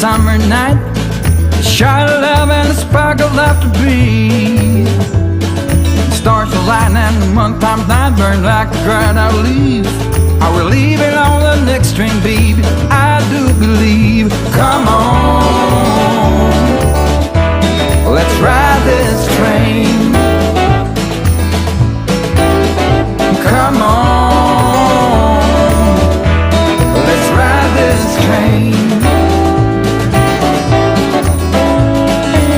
summer night, shine of love and a spark of laughter be. Stars align and the month times night burn like a dried out leaf. Are we leaving on the next train, baby? I do believe. Come on, let's ride this train. Come on, let's ride this train.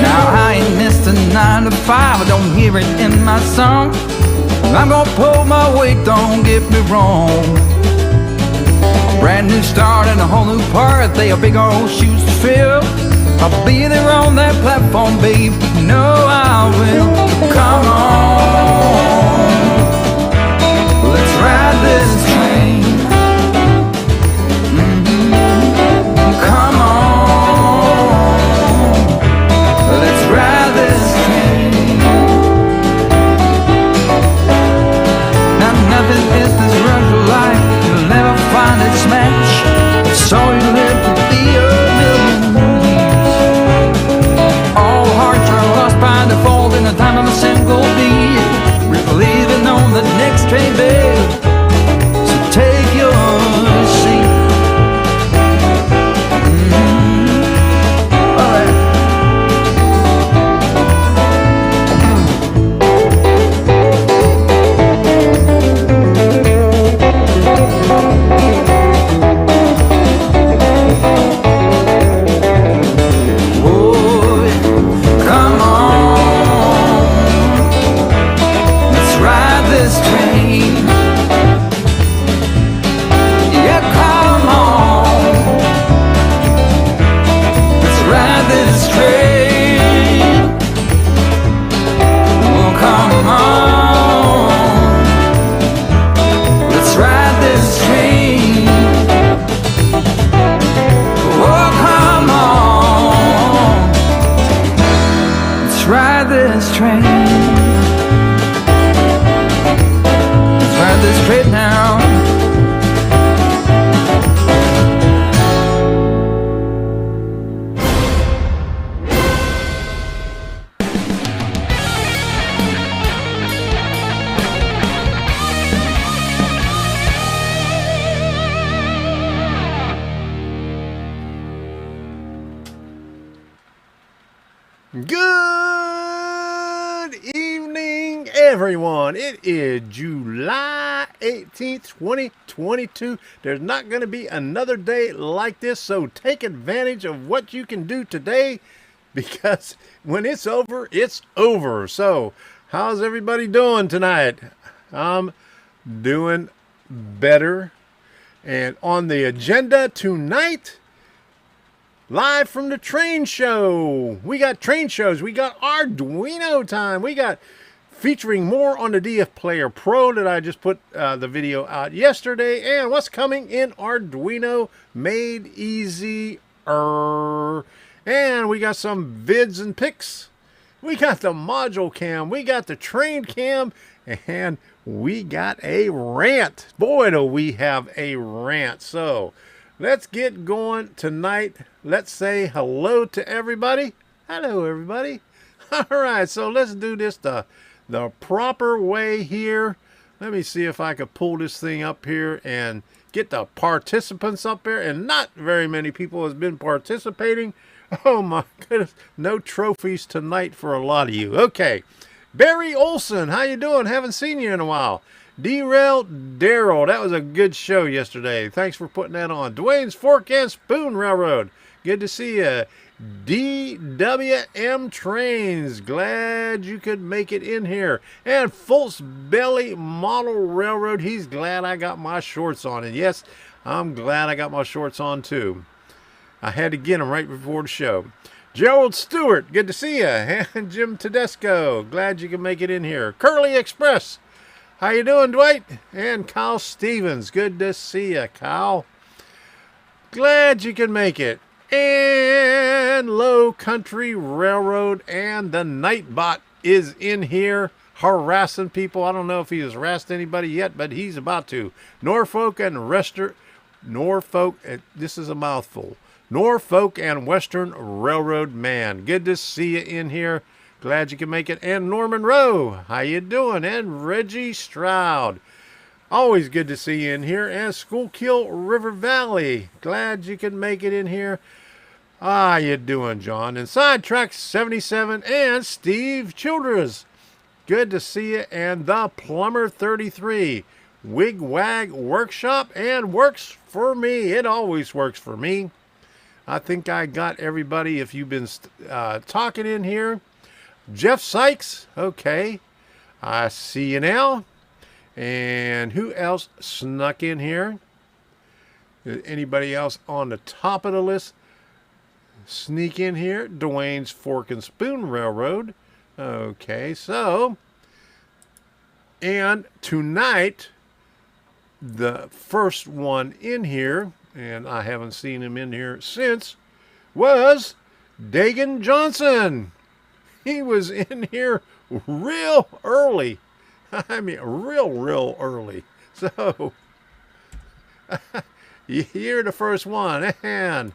Now I ain't missed a 9 to 5, I don't hear it in my song. I'm gonna pull my weight, don't get me wrong. Brand new start and a whole new part, they are big old shoes to fill. I'll be there on that platform, babe, you know I will. Come on, let's ride this train. Come on, let's ride this train. Now nothing is this rush of life, you'll never find its match. So you live to be a million years. All hearts are lost by default in the time of a single beat. We're leaving on the next train, babe, so take your seat. All right. Boy, come on, let's ride this train. Yeah, come on, let's ride this train. Oh, come on, let's ride this train. Oh, come on, let's ride this train. Let's ride this train now. Good evening, everyone. It is July 18th, 2022. There's not going to be another day like this, so take advantage of what you can do today, because when it's over, it's over. So, how's everybody doing tonight? I'm doing better. And on the agenda tonight, live from the train show. We got train shows. We got Arduino Time. We got featuring more on the DFPlayer Pro that I just put the video out yesterday. And what's coming in Arduino Made easier. And we got some vids and pics. We got the module cam. We got the train cam. And we got a rant. Boy, do we have a rant. So let's get going tonight. Let's say hello to everybody. Hello, everybody. All right, so let's do this the proper way here. Let me see if I could pull this thing up here and get the participants up there. And not very many people has been participating. Oh my goodness, no trophies tonight for a lot of you. Okay, Barry Olson, how you doing? Haven't seen you in a while. Derail Daryl, that was a good show yesterday. Thanks for putting that on. Dwayne's Fork and Spoon Railroad, good to see you. DWM Trains, glad you could make it in here. And Fultz Belly Model Railroad, he's glad I got my shorts on. And yes, I'm glad I got my shorts on too. I had to get them right before the show. Gerald Stewart, good to see you. And Jim Tedesco, glad you can make it in here. Curly Express, how you doing, Dwight? And Kyle Stevens, good to see you, Kyle. Glad you can make it. And Low Country Railroad and the Nightbot is in here harassing people. I don't know if he has harassed anybody yet, but he's about to. Norfolk and Norfolk, this is a mouthful. Norfolk and Western Railroad man. Good to see you in here. Glad you can make it. And Norman Rowe, how you doing? And Reggie Stroud. Always good to see you in here. And Schuylkill River Valley. Glad you can make it in here. How you doing, John? And Sidetrack 77 and Steve Childress. Good to see you. And the Plumber 33. Wig Wag Workshop and works for me. It always works for me. I think I got everybody if you've been talking in here. Jeff Sykes. Okay. I see you now. And who else snuck in here? Anybody else on the top of the list sneak in here? Dwayne's Fork and Spoon Railroad. Okay, so, and tonight, the first one in here, and I haven't seen him in here since, was Dagan Johnson. He was in here real early. I mean, real early. So, you're the first one. And,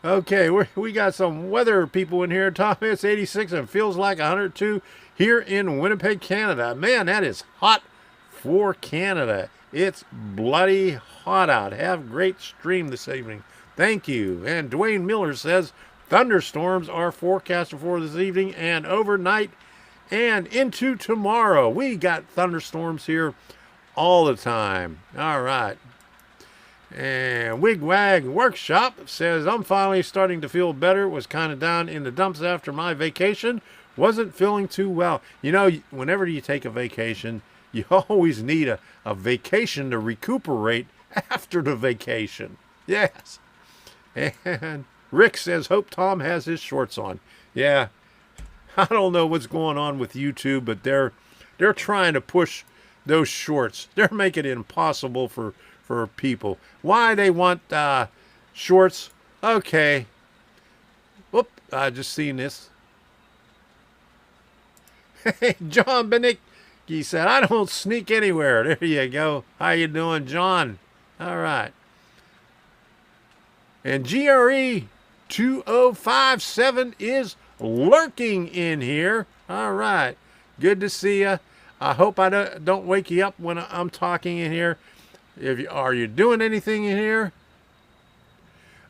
okay, we got some weather people in here. Tom, it's 86 and feels like 102 here in Winnipeg, Canada. Man, that is hot for Canada. It's bloody hot out. Have a great stream this evening. Thank you. And Dwayne Miller says, thunderstorms are forecasted for this evening and overnight and into tomorrow. We got thunderstorms here all the time. All right. And Wigwag Workshop says, I'm finally starting to feel better. Was kind of down in the dumps after my vacation. Wasn't feeling too well. You know, whenever you take a vacation, you always need a vacation to recuperate after the vacation. Yes. And Rick says, hope Tom has his shorts on. Yeah. I don't know what's going on with YouTube, but they're trying to push those shorts. They're making it impossible for people. Why they want shorts? Okay. Whoop, I just seen this. Hey, John Benick, he said, I don't sneak anywhere. There you go. How you doing, John? All right. And GRE 2057 is lurking in here. All right. Good to see you. I hope I don't wake you up when I'm talking in here. Are you doing anything in here?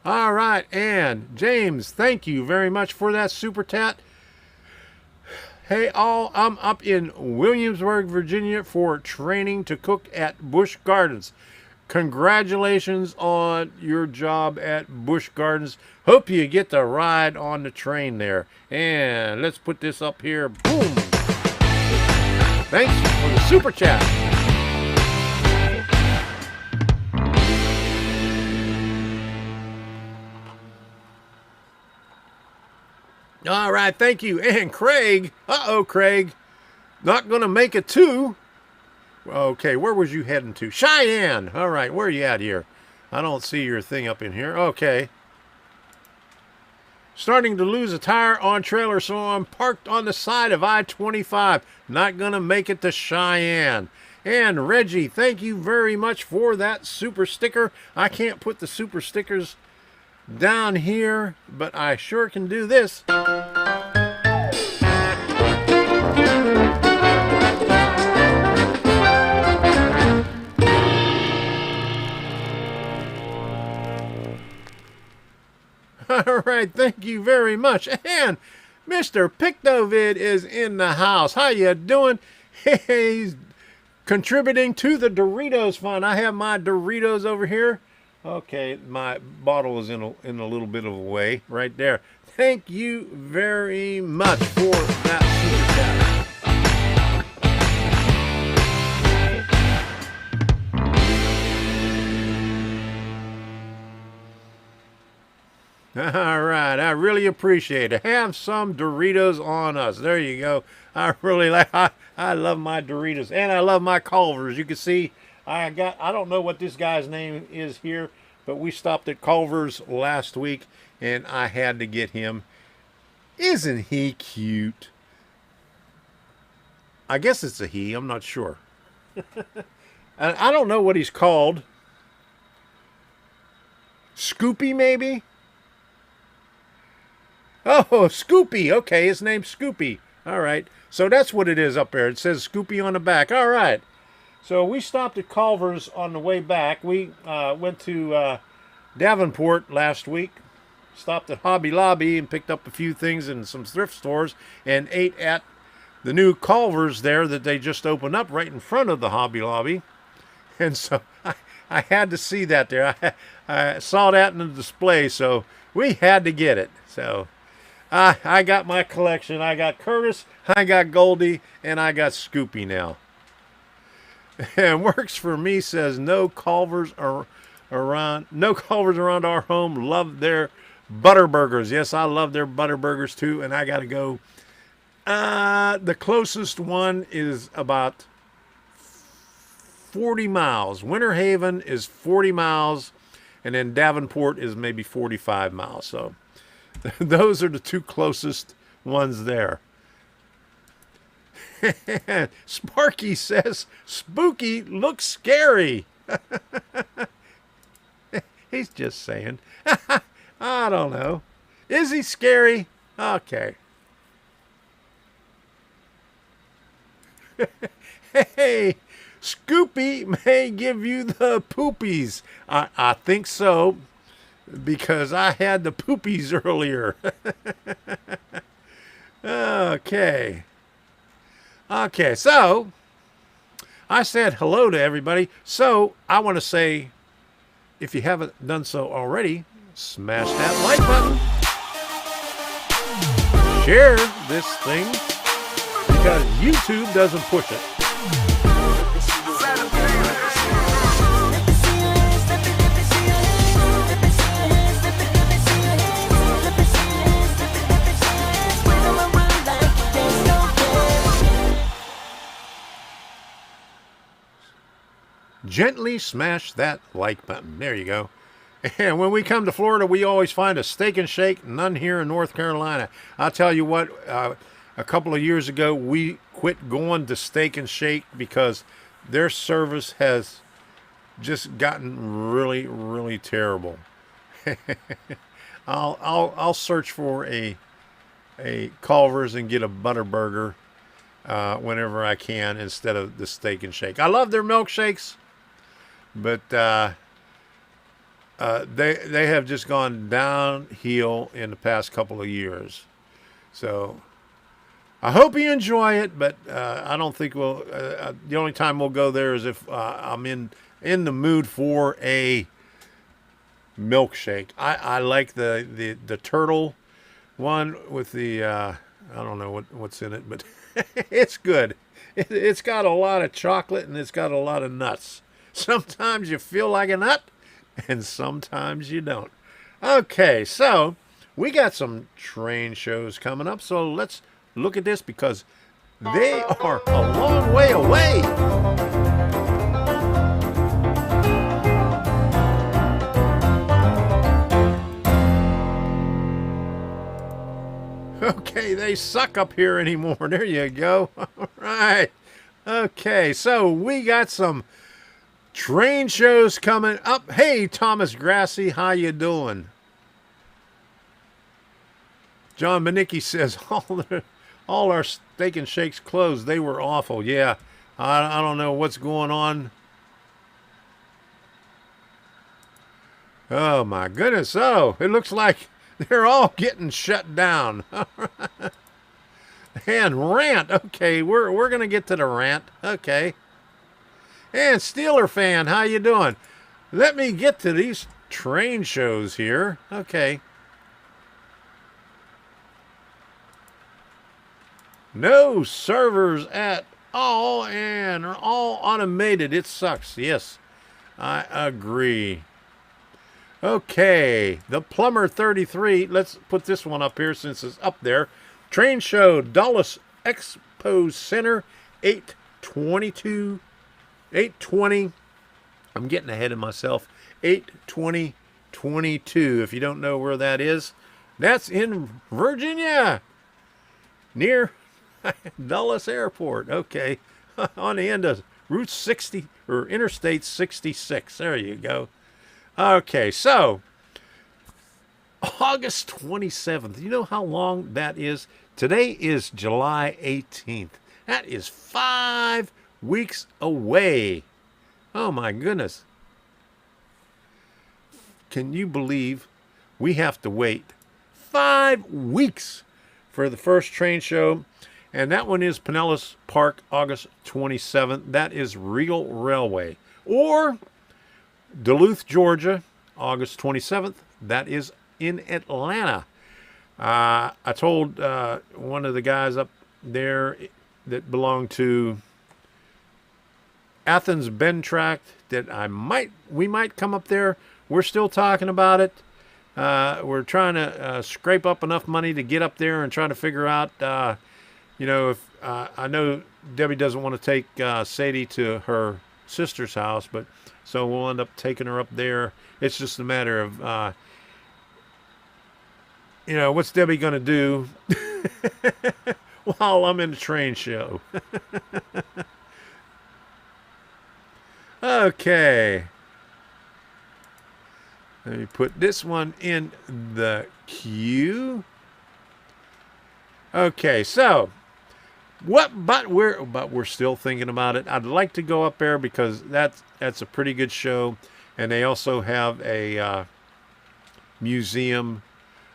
All right. And James, thank you very much for that super chat. Hey all, I'm up in Williamsburg, Virginia for training to cook at Busch Gardens. Congratulations on your job at Busch Gardens. Hope you get to ride on the train there. And let's put this up here. Boom. Thanks for the super chat. All right, thank you. And Craig, Craig, not going to make it to, okay, where was you heading to? Cheyenne. All right, where are you at here? I don't see your thing up in here. Okay. Starting to lose a tire on trailer, so I'm parked on the side of I-25. Not going to make it to Cheyenne. And Reggie, thank you very much for that super sticker. I can't put the super stickers down here, but I sure can do this. All right, thank you very much. And Mr. Pictovid is in the house. How you doing? He's contributing to the Doritos fund. I have my Doritos over here. Okay, my bottle is in a little bit of a way right there. Thank you very much for that super chat. All right, I really appreciate it. Have some Doritos on us. There you go. I really like. I love my Doritos and I love my Culvers. You can see. I don't know what this guy's name is here, but we stopped at Culver's last week, and I had to get him. Isn't he cute? I guess it's a he. I'm not sure. I don't know what he's called. Scoopy, maybe? Oh, Scoopy. Okay, his name's Scoopy. All right. So that's what it is up there. It says Scoopy on the back. All right. So we stopped at Culver's on the way back. We went to Davenport last week. Stopped at Hobby Lobby and picked up a few things in some thrift stores and ate at the new Culver's there that they just opened up right in front of the Hobby Lobby. And so I had to see that there. I saw that in the display, so we had to get it. So I got my collection. I got Curtis, I got Goldie, and I got Scoopy now. And Works for Me says no Culver's around our home. Love their Butterburgers. Yes, I love their Butterburgers too, and I got to go. The closest one is about 40 miles. Winter Haven is 40 miles, and then Davenport is maybe 45 miles. So those are the two closest ones there. Sparky says, Spooky looks scary. He's just saying. I don't know. Is he scary? Okay. Hey, Scoopy may give you the poopies. I think so, because I had the poopies earlier. Okay. Okay, so I said hello to everybody. So I want to say, if you haven't done so already, smash that like button. Share this thing, because YouTube doesn't push it. Gently smash that like button. There you go. And when we come to Florida, we always find a Steak and Shake. None here in North Carolina. I'll tell you what, a couple of years ago, we quit going to Steak and Shake because their service has just gotten really, really terrible. I'll search for a Culver's and get a Butterburger whenever I can instead of the Steak and Shake. I love their milkshakes, but they have just gone downhill in the past couple of years. So I hope you enjoy it, but I don't think we'll. The only time we'll go there is if I'm in the mood for a milkshake. I like the turtle one with the I don't know what's in it, but it's good. It's got a lot of chocolate and it's got a lot of nuts. Sometimes you feel like a nut, and sometimes you don't. Okay, so we got some train shows coming up, so let's look at this because they are a long way away. Okay, they suck up here anymore. There you go. All right. Okay, so we got some train shows coming up. Hey, Thomas Grassi, how you doing? John Manicki says all our Steak and Shakes closed. They were awful. Yeah, I don't know what's going on. Oh my goodness! Oh, it looks like they're all getting shut down. And RANT. Okay, we're gonna get to the RANT. Okay. And Steeler fan, how you doing? Let me get to these train shows here. Okay. No servers at all and are all automated. It sucks. Yes, I agree. Okay, the Plumber 33. Let's put this one up here since it's up there. Train show, Dulles Expo Center, 8/22. 8/20, I'm getting ahead of myself, 8/20/22. If you don't know where that is, that's in Virginia, near Dulles Airport. Okay, on the end of Route 60, or Interstate 66. There you go. Okay, so August 27th. You know how long that is? Today is July 18th. That is 5 weeks away. Oh my goodness. Can you believe we have to wait 5 weeks for the first train show? And that one is Pinellas Park, August 27th. That is Regal Railway. Or Duluth, Georgia, August 27th. That is in Atlanta. I told one of the guys up there that belonged to Athens Bend Tract that we might come up there. We're still talking about it. We're trying to scrape up enough money to get up there and try to figure out, if I know Debbie doesn't want to take Sadie to her sister's house, but so we'll end up taking her up there. It's just a matter of, what's Debbie going to do while I'm in the train show? Okay. Let me put this one in the queue. Okay, so but we're still thinking about it. I'd like to go up there because that's a pretty good show, and they also have a museum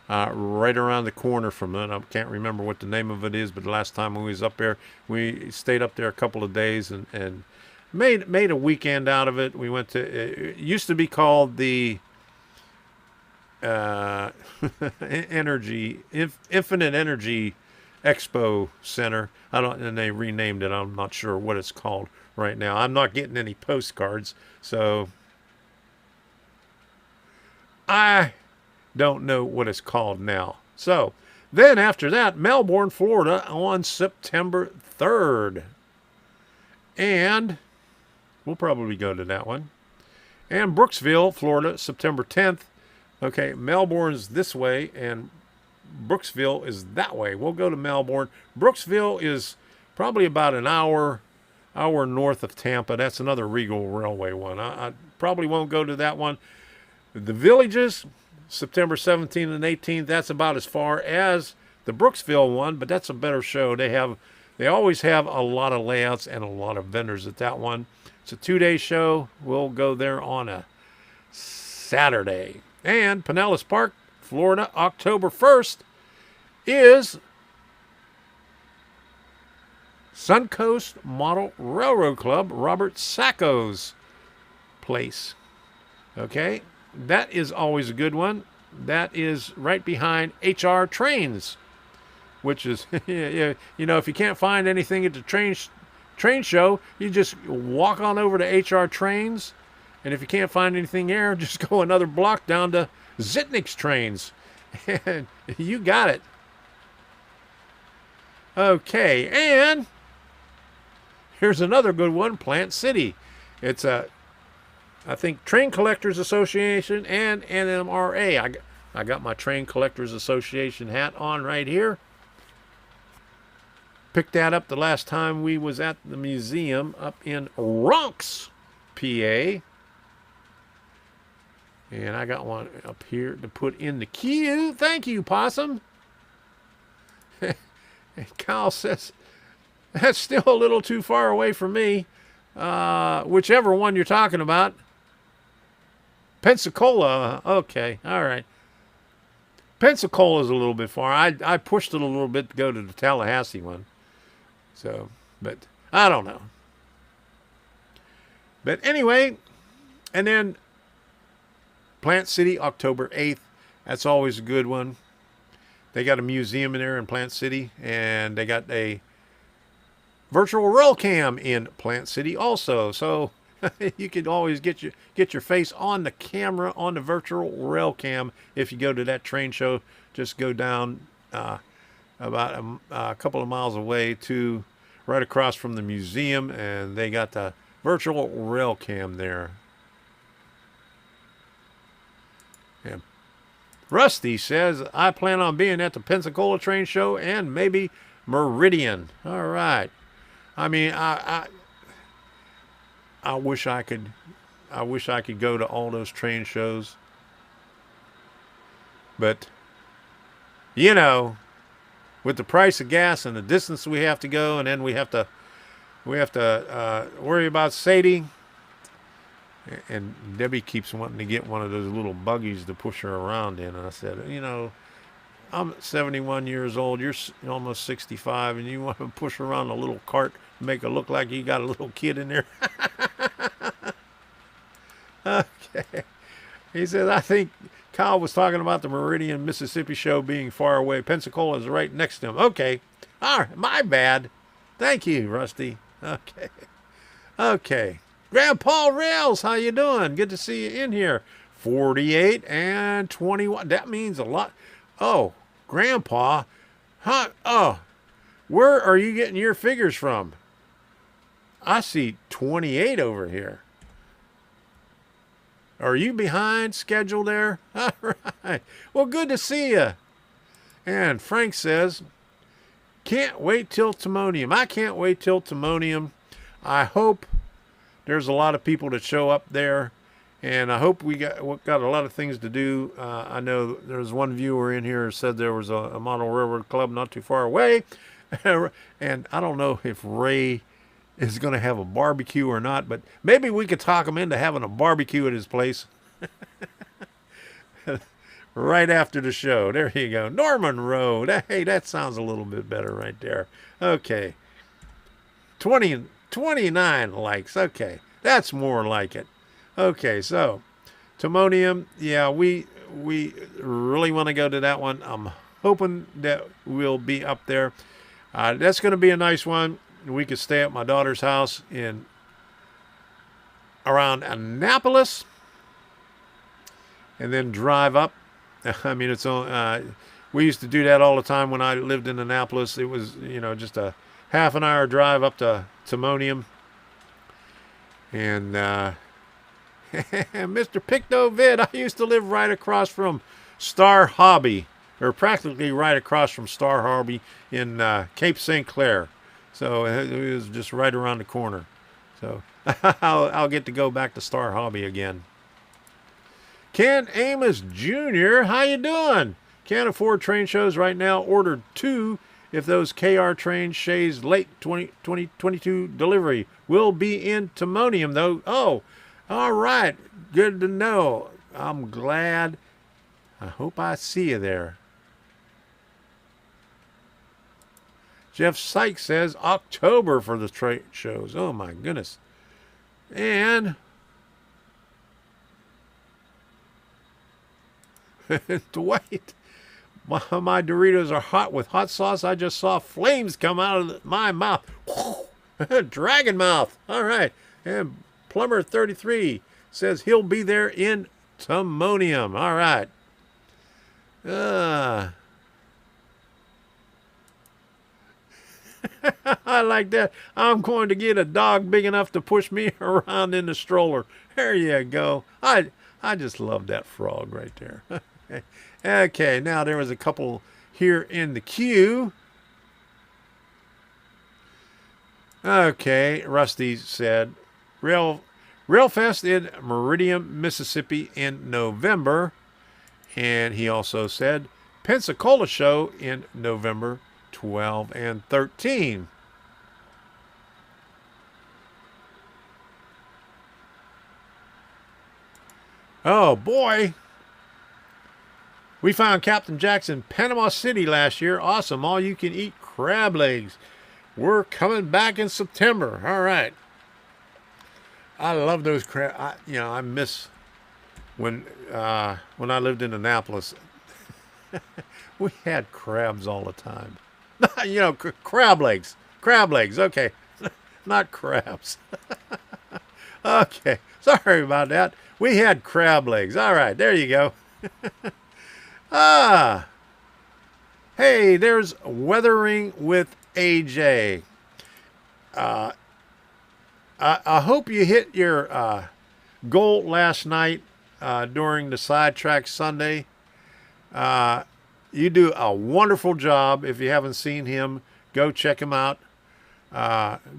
right around the corner from it. I can't remember what the name of it is, but the last time we was up there, we stayed up there a couple of days and made a weekend out of it. We went to it used to be called the Infinite Energy Expo Center. And they renamed it. I'm not sure what it's called right now. I'm not getting any postcards, so I don't know what it's called now. So then after that, Melbourne, Florida on September 3rd. And we'll probably go to that one. And Brooksville, Florida, September 10th. Okay, Melbourne's this way, and Brooksville is that way. We'll go to Melbourne. Brooksville is probably about an hour north of Tampa. That's another Regal Railway one. I probably won't go to that one. The Villages, September 17th and 18th. That's about as far as the Brooksville one, but that's a better show. They always have a lot of layouts and a lot of vendors at that one. It's a 2-day show. We'll go there on a Saturday. And Pinellas Park, Florida, October 1st is Suncoast Model Railroad Club, Robert Sacco's place. Okay, that is always a good one. That is right behind HR Trains, which is, if you can't find anything at the train show, you just walk on over to HR Trains. And if you can't find anything there, just go another block down to Zitnick's Trains. And you got it. Okay, and here's another good one, Plant City. It's I think Train Collectors Association and NMRA. I got my Train Collectors Association hat on right here. Picked that up the last time we was at the museum up in Ronks, PA. And I got one up here to put in the queue. Thank you, Possum. And Kyle says, that's still a little too far away from me. Whichever one you're talking about. Pensacola. Okay, all right. Pensacola's a little bit far. I pushed it a little bit to go to the Tallahassee one. So, but I don't know. But anyway, and then Plant City, October 8th. That's always a good one. They got a museum in there in Plant City, and they got a virtual rail cam in Plant City also. So you can always get your face on the camera on the virtual rail cam if you go to that train show. Just go down about a couple of miles away to right across from the museum, and they got the virtual rail cam there. And Rusty says, I plan on being at the Pensacola train show and maybe Meridian. All right. I mean, I wish I could go to all those train shows. But, you know, with the price of gas and the distance we have to go, and then we have to worry about Sadie. And Debbie keeps wanting to get one of those little buggies to push her around in. And I said, you know, I'm 71 years old. You're almost 65, and you want to push around a little cart to make it look like you got a little kid in there. Okay. He says, I think Kyle was talking about the Meridian, Mississippi show being far away. Pensacola is right next to him. Okay. All right. My bad. Thank you, Rusty. Okay. Okay. Grandpa Rails, how you doing? Good to see you in here. 48 and 21. That means a lot. Oh, Grandpa. Huh? Oh, where are you getting your figures from? I see 28 over here. Are you behind schedule there? All right. Well, good to see you. And Frank says, can't wait till Timonium. I can't wait till Timonium. I hope there's a lot of people that show up there, and I hope we got a lot of things to do. I know there's one viewer in here who said there was a model railroad club not too far away, and I don't know if Ray is going to have a barbecue or not, but maybe we could talk him into having a barbecue at his place right after the show. There you go. Norman Road. Hey, that sounds a little bit better right there. Okay. 29 likes. Okay. That's more like it. Okay, so Timonium, yeah, we really want to go to that one. I'm hoping that we'll be up there. That's going to be a nice one. We could stay at my daughter's house in around Annapolis and then drive up. I mean, it's we used to do that all the time when I lived in Annapolis. It was, you know, just a half an hour drive up to Timonium. And Mr. Pictovid, I used to live right across from Star Hobby, or practically right across from Star Hobby in Cape St. Clair. So it was just right around the corner. So I'll get to go back to Star Hobby again. Ken Amos Jr., how you doing? Can't afford train shows right now. Ordered 2 if those KR trains Shay's late 2022 delivery. Will be in Timonium, though. Oh, all right. Good to know. I'm glad. I hope I see you there. Jeff Sykes says October for the trade shows. Oh, my goodness. And Dwight, my Doritos are hot with hot sauce. I just saw flames come out of my mouth. Dragon mouth. All right. And Plumber 33 says he'll be there in Timonium. All right. I like that. I'm going to get a dog big enough to push me around in the stroller. There you go. I just love that frog right there. Okay, now there was a couple here in the queue. Okay, Rusty said Railfest in Meridian, Mississippi in November. And he also said Pensacola show in November 12 and 13. Oh boy. We found Captain Jack's in Panama City last year. Awesome. All you can eat crab legs. We're coming back in September. All right. I love those crab. I miss when I lived in Annapolis. We had crabs all the time. Crab legs. Crab legs. Okay. Not crabs. Okay. Sorry about that. We had crab legs. All right. There you go. Hey, there's Weathering with AJ. I hope you hit your goal last night during the Sidetrack Sunday. You do a wonderful job. If you haven't seen him, go check him out.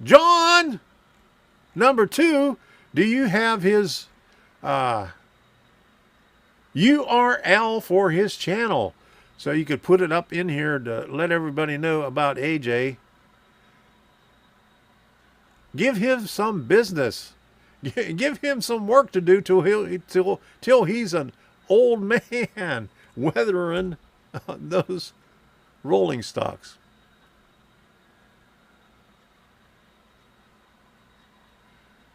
John, number 2, do you have his URL for his channel. So you could put it up in here to let everybody know about AJ. Give him some business. Give him some work to do till he's an old man weathering those rolling stocks.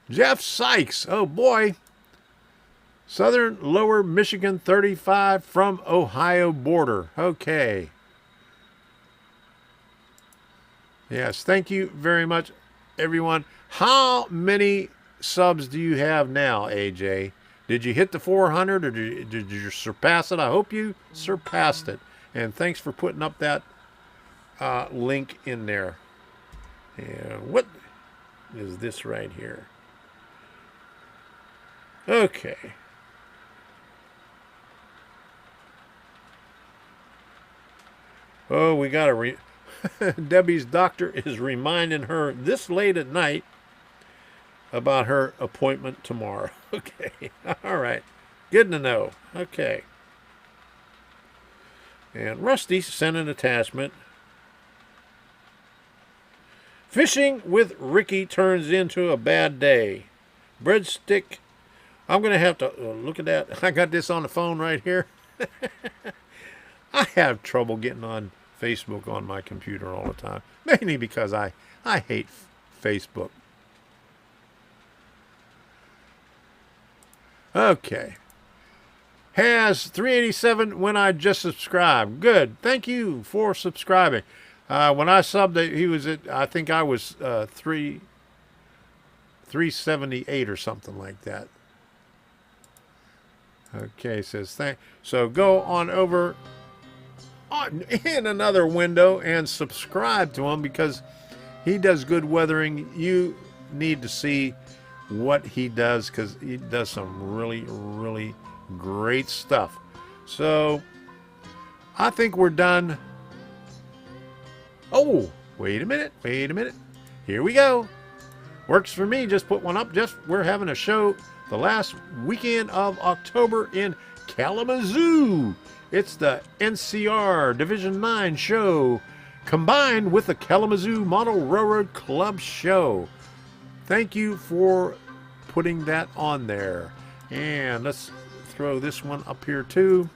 Jeff Sykes. Oh boy. Southern Lower Michigan 35 from Ohio border. Okay. Yes, thank you very much, everyone. How many subs do you have now, AJ? Did you hit the 400 or did you surpass it? I hope you surpassed it. And thanks for putting up that link in there. And what is this right here? Okay. Oh, we got to Debbie's doctor is reminding her this late at night about her appointment tomorrow. Okay. All right. Good to know. Okay. And Rusty sent an attachment. Fishing with Ricky turns into a bad day. Breadstick. I'm going to have to look at that. I got this on the phone right here. I have trouble getting on Facebook on my computer all the time. Mainly because I hate Facebook. Okay. Has 387 when I just subscribed. Good. Thank you for subscribing. When I subbed, he was at, I think I was 378 or something like that. Okay, says thank. So go on over in another window and subscribe to him because he does good weathering. You need to see what he does because he does some really, really great stuff. So I think we're done. Oh, wait a minute. Here we go. Works for me. Just put one up. We're having a show the last weekend of October in Kalamazoo. It's the NCR Division 9 show combined with the Kalamazoo Model Railroad Club show. Thank you for putting that on there. And let's throw this one up here too.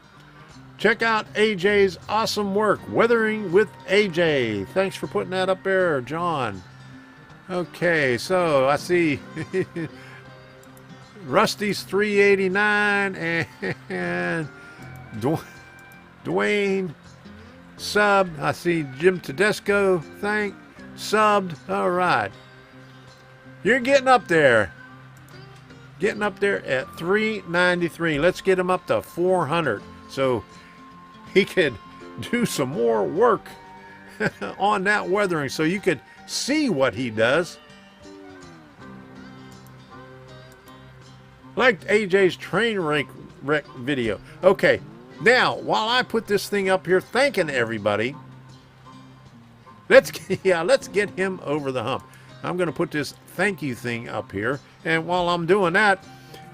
Check out AJ's awesome work, Weathering with AJ. Thanks for putting that up there, John. Okay, so I see Rusty's 389 and Dwayne subbed. I see Jim Tedesco, subbed. All right. You're getting up there. Getting up there at 393. Let's get him up to 400 so he could do some more work on that weathering so you could see what he does. Like AJ's train wreck video. Okay, now while I put this thing up here thanking everybody, let's get him over the hump. I'm going to put this thank you thing up here, and while I'm doing that,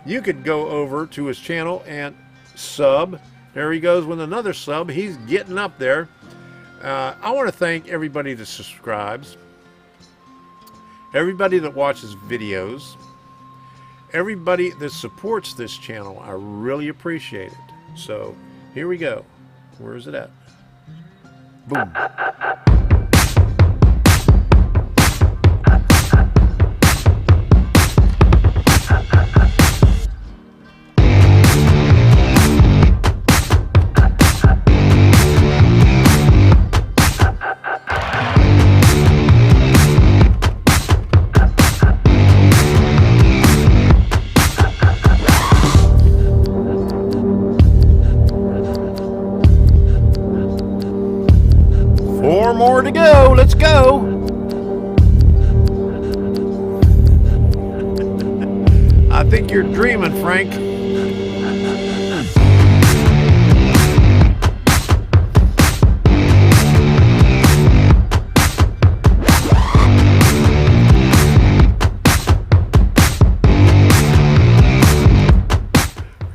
you could go over to his channel and sub. There he goes with another sub. He's getting up there. I want to thank everybody that subscribes, everybody that watches videos, everybody that supports this channel. I really appreciate it. So here we go. Where is it at? Boom. More to go. Let's go. I think you're dreaming, Frank.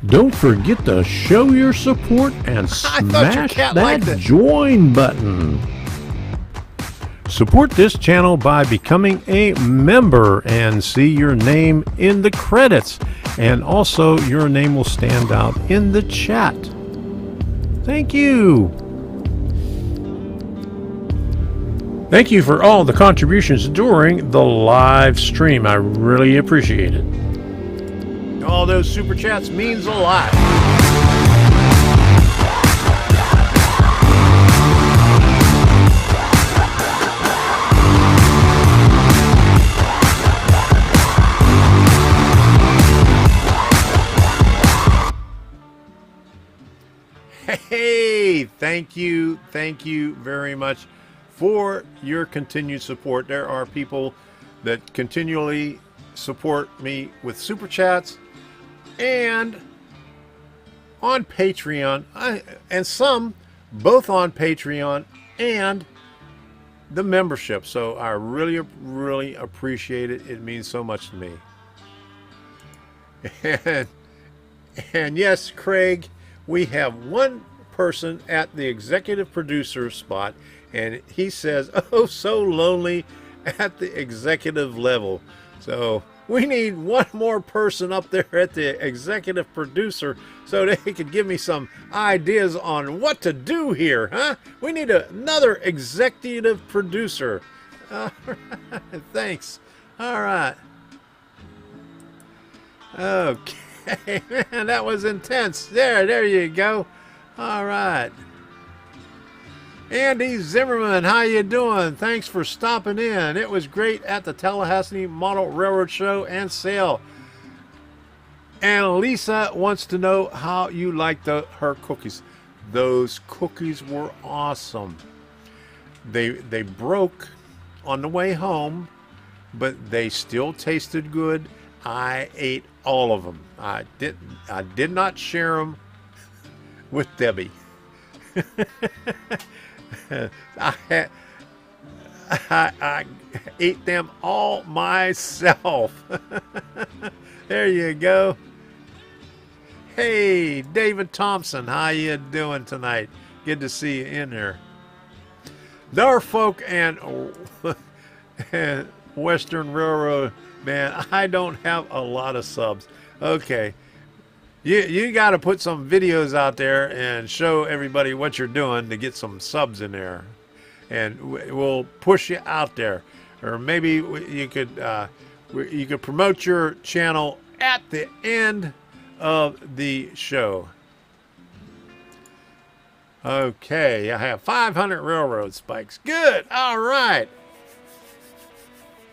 Don't forget to show your support and thought your smash cat that liked it. join button. Support this channel by becoming a member and see your name in the credits. And also your name will stand out in the chat. Thank you. Thank you for all the contributions during the live stream. I really appreciate it. All those super chats means a lot. Hey, thank you very much for your continued support. There are people that continually support me with super chats and on Patreon, and some both on Patreon and the membership. So I really appreciate it. It means so much to me. And yes, Craig, we have one person at the executive producer spot, and he says, oh, so lonely at the executive level. So we need one more person up there at the executive producer so they could give me some ideas on what to do here, huh? We need another executive producer. All right, thanks. All right. Okay, man, that was intense. There you go. All right. Andy Zimmerman, how you doing? Thanks for stopping in. It was great at the Tallahassee Model Railroad Show and Sale. And Lisa wants to know how you liked her cookies. Those cookies were awesome. They broke on the way home, but they still tasted good. I ate all of them. I did not share them with Debbie. I ate them all myself. There you go. Hey, David Thompson, how you doing tonight? Good to see you in there. Norfolk and Western Railroad, man, I don't have a lot of subs. Okay. You got to put some videos out there and show everybody what you're doing to get some subs in there, and we'll push you out there. Or maybe you could promote your channel at the end of the show. Okay, I have 500 railroad spikes. Good. All right.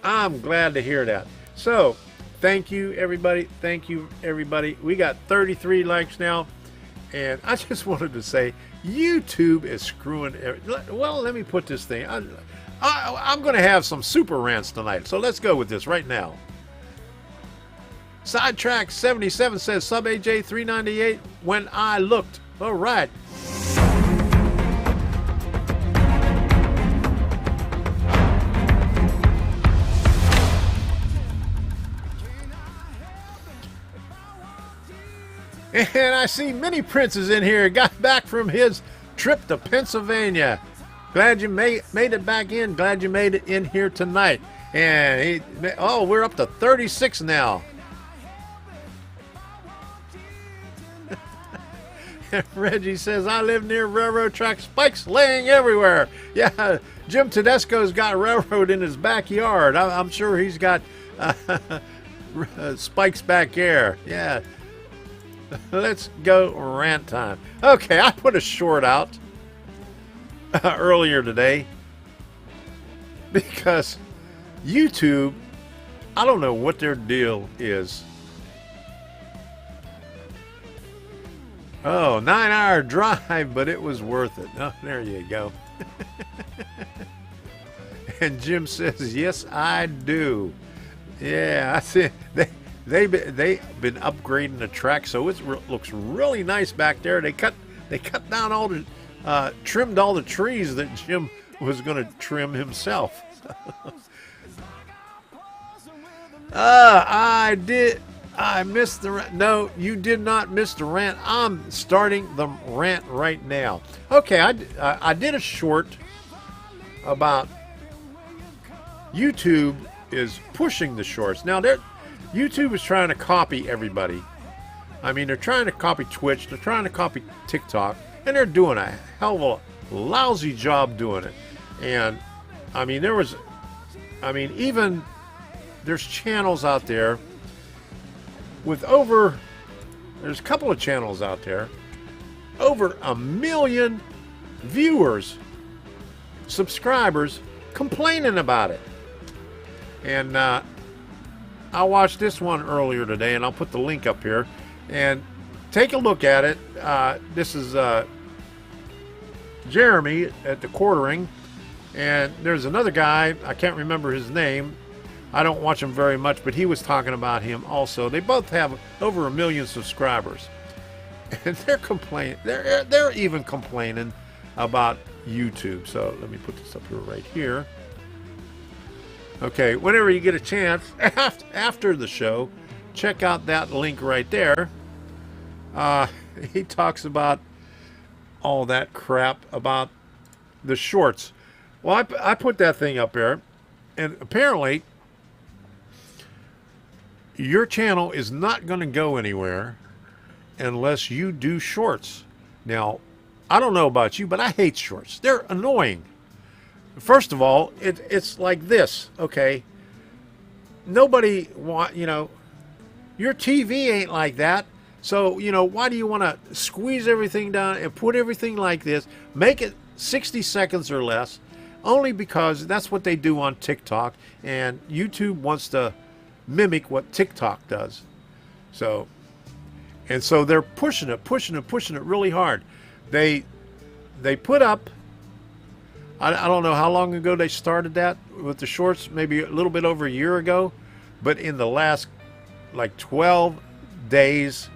I'm glad to hear that. So, thank you, everybody. Thank you, everybody. We got 33 likes now. And I just wanted to say, YouTube is screwing. Well, let me put this thing. I'm going to have some super rants tonight. So let's go with this right now. Sidetrack 77 says, Sub AJ 398 when I looked. All right. And I see Mini Prince is in here. Got back from his trip to Pennsylvania. Glad you made it back in. Glad you made it in here tonight. And we're up to 36 now. Reggie says, I live near railroad tracks, spikes laying everywhere. Yeah, Jim Tedesco's got railroad in his backyard. I'm sure he's got spikes back there. Yeah. Let's go rant time. Okay, I put a short out earlier today because YouTube, I don't know what their deal is. Oh, 9-hour drive, but it was worth it. Oh, there you go. And Jim says, yes, I do. Yeah, I see. They've been upgrading the track, so it looks really nice back there. They cut down all the trimmed all the trees that Jim was going to trim himself. I I missed the rant. No, you did not miss the rant. I'm starting the rant right now. Okay, I did a short about YouTube is pushing the shorts. Now, YouTube is trying to copy everybody. I mean, they're trying to copy Twitch. They're trying to copy TikTok. And they're doing a hell of a lousy job doing it. And, I mean, even there's channels out there with there's a couple of channels out there, over 1 million viewers, subscribers, complaining about it. And I watched this one earlier today, and I'll put the link up here. And take a look at it. This is Jeremy at the Quartering. And there's another guy, I can't remember his name. I don't watch him very much, but he was talking about him also. They both have over 1 million subscribers. And they're complaining. They're even complaining about YouTube. So let me put this up here right here. Okay, whenever you get a chance, after the show, check out that link right there. He talks about all that crap about the shorts. Well, I put that thing up there, and apparently your channel is not going to go anywhere unless you do shorts. Now, I don't know about you, but I hate shorts. They're annoying. First of all, it's like this, okay? Nobody your TV ain't like that. So, why do you want to squeeze everything down and put everything like this? Make it 60 seconds or less, only because that's what they do on TikTok, and YouTube wants to mimic what TikTok does. So they're pushing it really hard. They put up, I don't know how long ago they started that with the shorts, maybe a little bit over a year ago, but in the last like 12 days,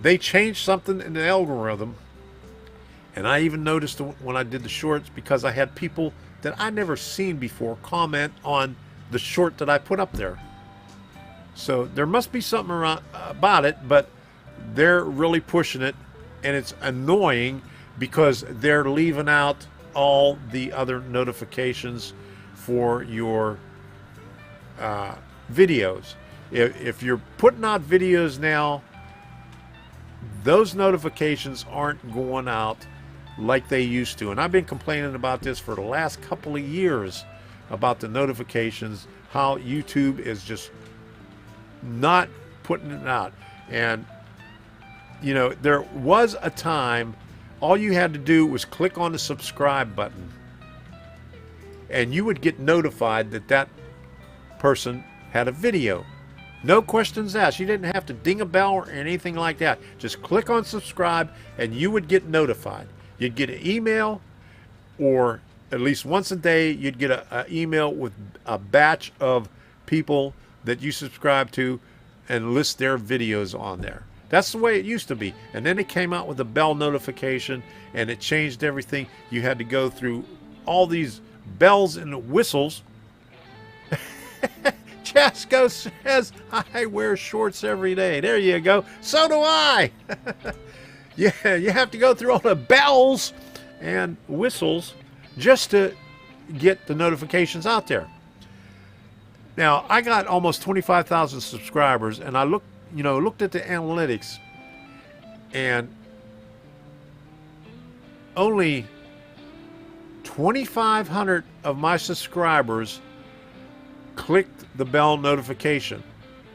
they changed something in the algorithm. And I even noticed when I did the shorts, because I had people that I never seen before comment on the short that I put up there. So there must be something about it, but they're really pushing it, and it's annoying because they're leaving out all the other notifications for your videos. If you're putting out videos now, those notifications aren't going out like they used to. And I've been complaining about this for the last couple of years, about the notifications, how YouTube is just not putting it out. And there was a time all you had to do was click on the subscribe button, and you would get notified that person had a video. No questions asked. You didn't have to ding a bell or anything like that. Just click on subscribe and you would get notified. You'd get an email, or at least once a day you'd get an email with a batch of people that you subscribe to and list their videos on there. That's the way it used to be. And then it came out with a bell notification, and it changed everything. You had to go through all these bells and whistles. Jasco says, I wear shorts every day. There you go. So do I. Yeah, you have to go through all the bells and whistles just to get the notifications out there. Now, I got almost 25,000 subscribers, and I looked at the analytics, and only 2,500 of my subscribers clicked the bell notification.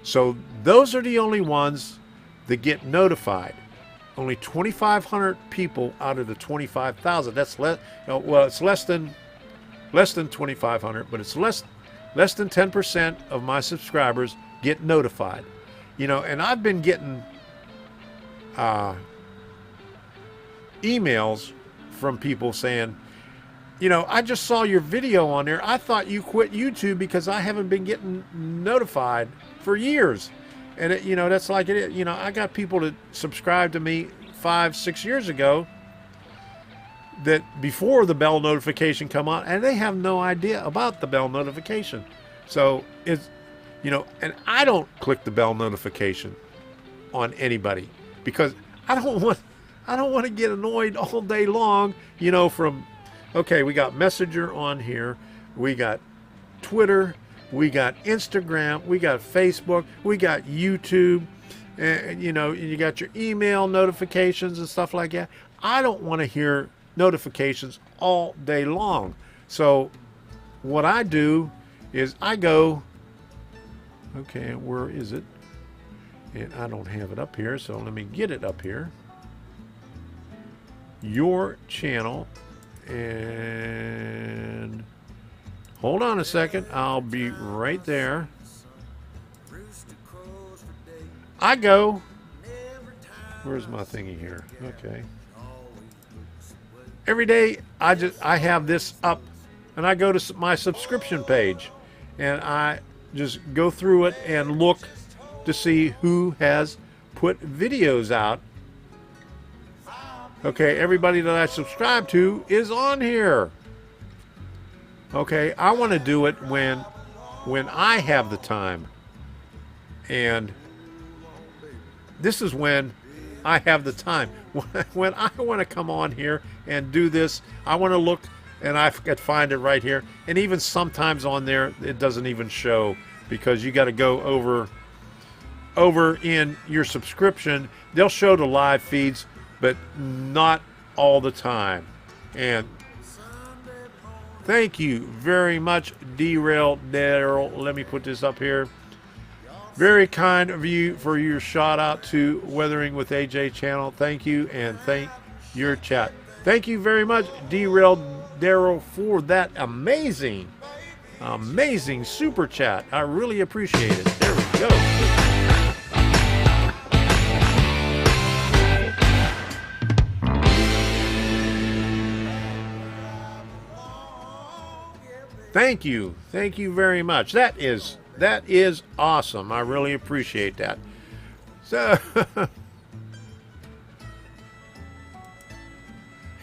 So those are the only ones that get notified. Only 2,500 people out of the 25,000. That's it's less than 2,500, but it's less than 10% of my subscribers get notified. And I've been getting emails from people saying, I just saw your video on there. I thought you quit YouTube because I haven't been getting notified for years. And that's like it. I got people that subscribed to me 5-6 years ago, that before the bell notification come on, and they have no idea about the bell notification. So You know, and I don't click the bell notification on anybody because I don't want to get annoyed all day long, you know, from, okay, we got Messenger on here, we got Twitter, we got Instagram, we got Facebook, we got YouTube, and you know, you got your email notifications and stuff like that. I don't want to hear notifications all day long. So what I do is I go, okay, where is it? And I don't have it up here, so let me get it up here. Your channel, and hold on a second, I'll be right there. I go, where's my thingy here? Okay. Every day I have this up, and I go to my subscription page, and I just go through it and look to see who has put videos out. Okay, everybody that I subscribe to is on here. Okay, I want to do it when I have the time. And this is when I have the time. When I want to come on here and do this, I want to look, and I could find it right here. And even sometimes on there, it doesn't even show, because you got to go over in your subscription. They'll show the live feeds, but not all the time. And thank you very much, Derail Daryl. Let me put this up here. Very kind of you for your shout out to Weathering with AJ channel. Thank you, and thank your chat. Thank you very much, Derail Daryl, for that amazing super chat. I really appreciate it. There we go. Thank you very much. That is awesome. I really appreciate that. So,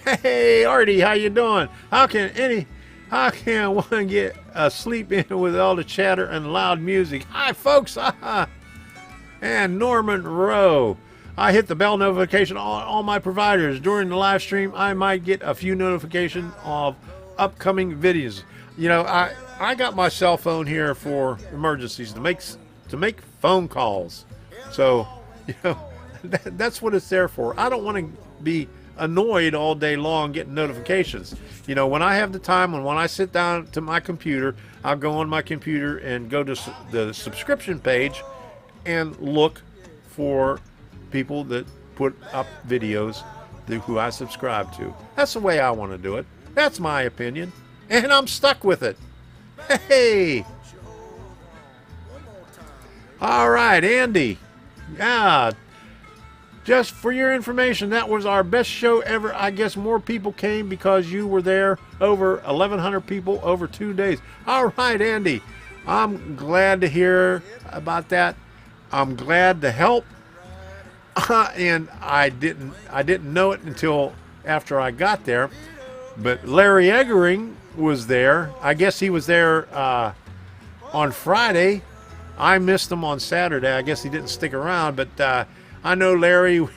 hey Artie, how you doing? How can one get sleep in with all the chatter and loud music? Hi folks. And Norman Rowe. I hit the bell notification on all my providers. During the live stream, I might get a few notifications of upcoming videos. You know, I got my cell phone here for emergencies, to make phone calls. So, you know, that's what it's there for. I don't want to be annoyed all day long getting notifications. You know, when I have the time, when I sit down to my computer, I'll go on my computer and go to the subscription page and look for people that put up videos who I subscribe to. That's the way I want to do it. That's my opinion. And I'm stuck with it. Hey! All right, Andy. Yeah. Just for your information, that was our best show ever. I guess more people came because you were there. Over 1,100 people over 2 days. All right, Andy. I'm glad to hear about that. I'm glad to help. And I didn't know it until after I got there. But Larry Eggering was there. I guess he was there on Friday. I missed him on Saturday. I guess he didn't stick around, but I know Larry.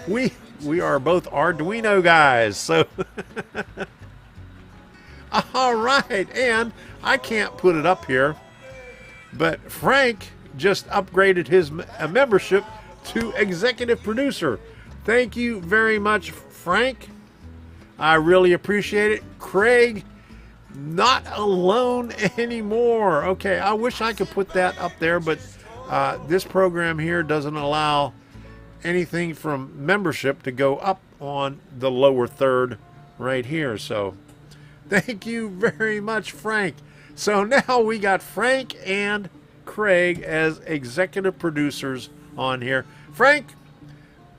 We are both Arduino guys. So all right, and I can't put it up here, but Frank just upgraded his membership to executive producer. Thank you very much, Frank. I really appreciate it. Craig, not alone anymore. Okay, I wish I could put that up there, but this program here doesn't allow anything from membership to go up on the lower third right here. So thank you very much, Frank. So now we got Frank and Craig as executive producers on here. Frank,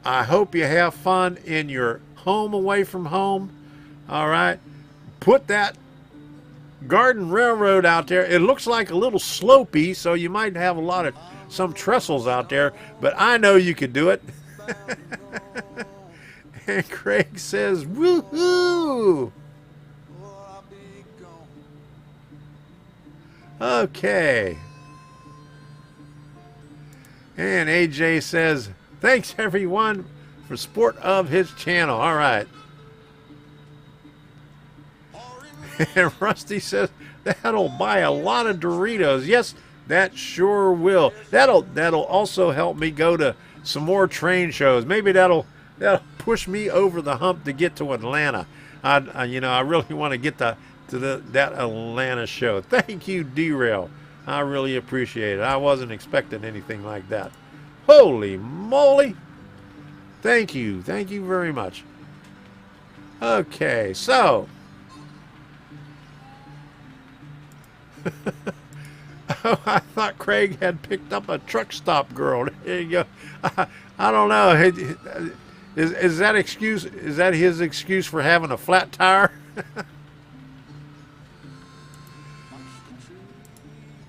I hope you have fun in your home away from home. All right, put that garden railroad out there. It looks like a little slopey, so you might have some trestles out there, but I know you could do it. And Craig says, woohoo! Okay. And AJ says, thanks everyone for support of his channel. All right. And Rusty says, that'll buy a lot of Doritos. Yes, that sure will. That'll also help me go to some more train shows. Maybe that'll push me over the hump to get to Atlanta. I really want to get to that Atlanta show. Thank you, Derail. I really appreciate it. I wasn't expecting anything like that. Holy moly. Thank you. Thank you very much. Okay, so. Oh, I thought Craig had picked up a truck stop girl. There you go. I don't know. Is that excuse? Is that his excuse for having a flat tire?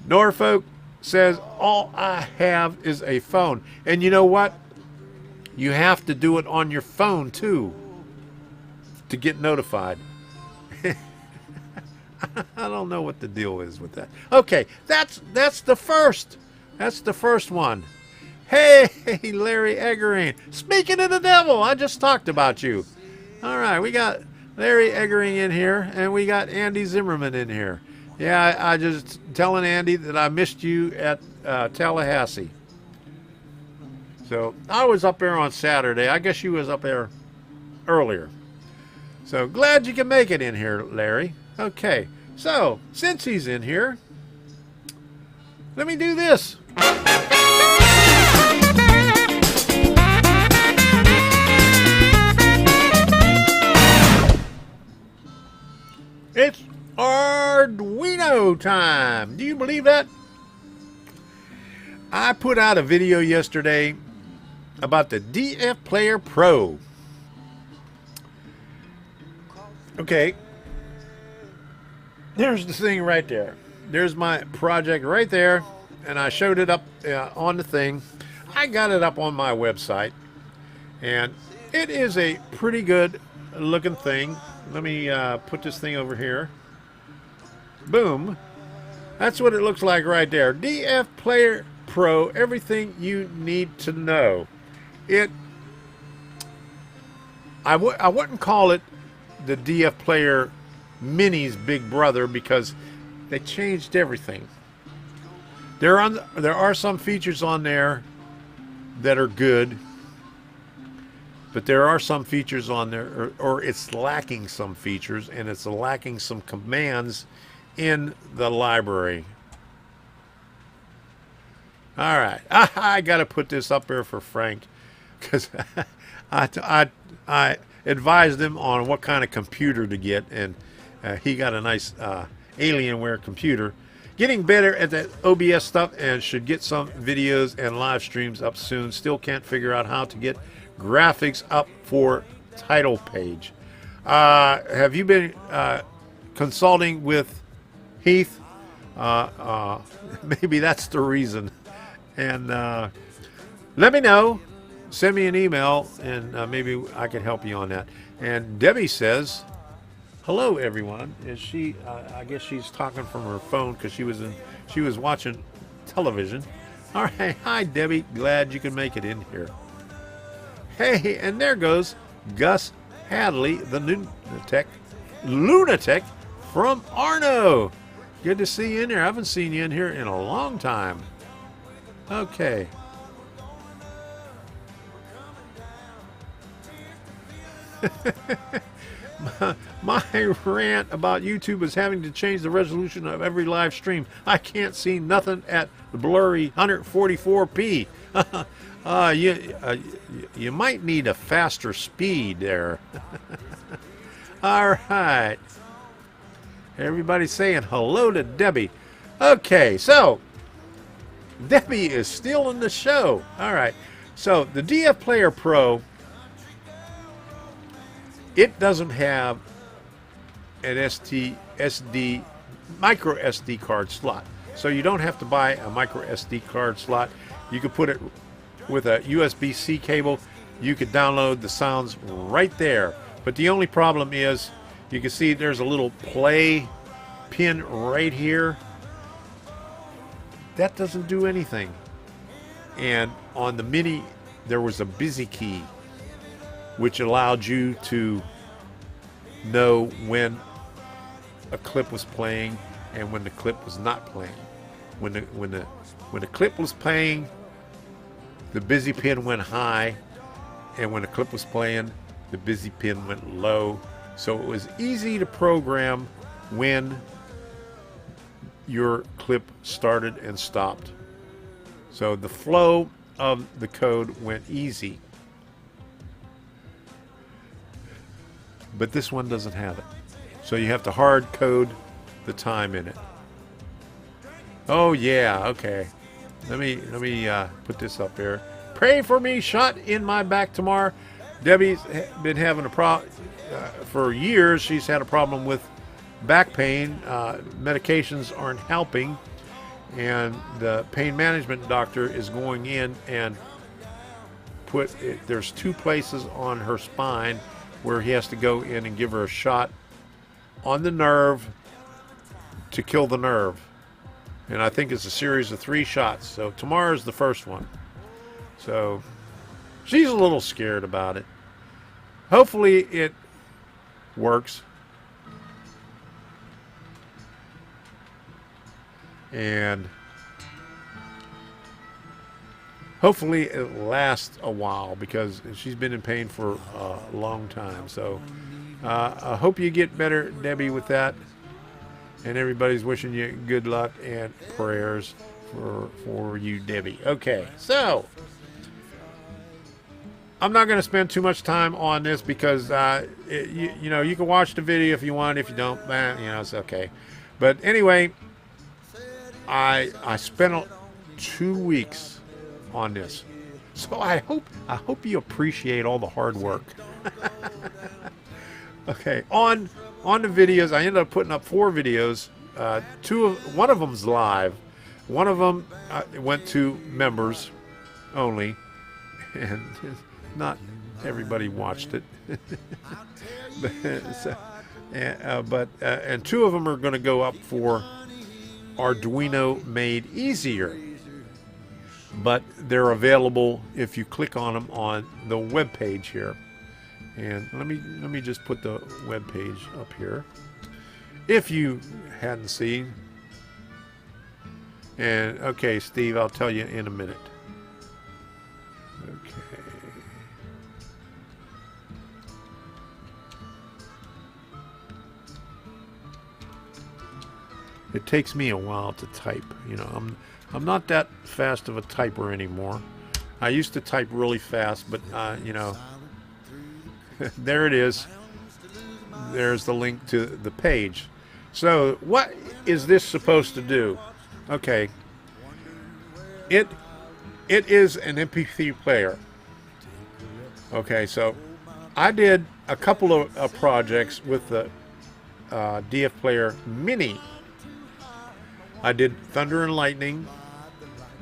Norfolk says, all I have is a phone. And you know what? You have to do it on your phone, too, to get notified. I don't know what the deal is with that. Okay, that's the first. That's the first one. Hey, Larry Eggering. Speaking of the devil, I just talked about you. All right, we got Larry Eggering in here, and we got Andy Zimmerman in here. Yeah, I just telling Andy that I missed you at Tallahassee. So I was up there on Saturday. I guess you was up there earlier. So glad you can make it in here, Larry. Okay, so since he's in here, let me do this. It's Arduino time. Do you believe that? I put out a video yesterday about the DFPlayer Pro. Okay. There's the thing right there. There's my project right there, and I showed it up on the thing. I got it up on my website, and it is a pretty good looking thing. Let me put this thing over here. Boom. That's what it looks like right there. DFPlayer Pro, everything you need to know. I wouldn't call it the DFPlayer Mini's big brother because they changed everything. There are some features on there that are good, but there are some features on there, or it's lacking some features, and it's lacking some commands in the library. All right, I got to put this up there for Frank because I advised him on what kind of computer to get, and he got a nice Alienware computer. Getting better at that OBS stuff and should get some videos and live streams up soon. Still can't figure out how to get graphics up for title page. Have you been consulting with Heath? Maybe that's the reason. And let me know. Send me an email, and maybe I can help you on that. And Debbie says, hello, everyone. Is she? I guess she's talking from her phone because she was watching television. All right, hi Debbie. Glad you can make it in here. Hey, and there goes Gus Hadley, the lunatic from Arno. Good to see you in here. I haven't seen you in here in a long time. Okay. My rant about YouTube is having to change the resolution of every live stream. I can't see nothing at the blurry 144p. You might need a faster speed there. All right. Everybody's saying hello to Debbie. Okay, so Debbie is still in the show. All right. So the DFPlayer Pro, it doesn't have an micro SD card slot. So you don't have to buy a micro SD card slot. You could put it with a USB-C cable. You could download the sounds right there. But the only problem is, you can see there's a little play pin right here. That doesn't do anything. And on the Mini, there was a busy key, which allowed you to know when a clip was playing and when the clip was not playing. When the clip was playing, the busy pin went high, and when the clip was playing, the busy pin went low. So it was easy to program when your clip started and stopped. So the flow of the code went easy. But this one doesn't have it. So you have to hard code the time in it. Oh yeah, okay. Let me put this up here. Pray for me, shot in my back tomorrow. Debbie's been having a problem for years. She's had a problem with back pain. Medications aren't helping, and the pain management doctor is going in and there's 2 places on her spine where he has to go in and give her a shot on the nerve to kill the nerve. And I think it's a series of 3 shots. So tomorrow's the first one. So she's a little scared about it. Hopefully it works. And hopefully it lasts a while, because she's been in pain for a long time. So I hope you get better, Debbie, with that. And everybody's wishing you good luck and prayers for you, Debbie. Okay, so I'm not going to spend too much time on this, because you know, you can watch the video if you want. If you don't, you know, it's okay. But anyway, I spent 2 weeks on this, so I hope you appreciate all the hard work. Okay, on the videos, I ended up putting up 4 videos. One of them's live. One of them went to members only, and not everybody watched it. And 2 of them are going to go up for Arduino Made Easier, but they're available if you click on them on the web page here. And let me just put the web page up here if you hadn't seen. And okay, Steve, I'll tell you in a minute. Okay. It takes me a while to type. You know, I'm not that fast of a typer anymore. I used to type really fast, but you know, there it is. There's the link to the page. So what is this supposed to do? Okay, it is an MP3 player. Okay, so I did a couple of projects with the DFPlayer Mini. I did Thunder and Lightning.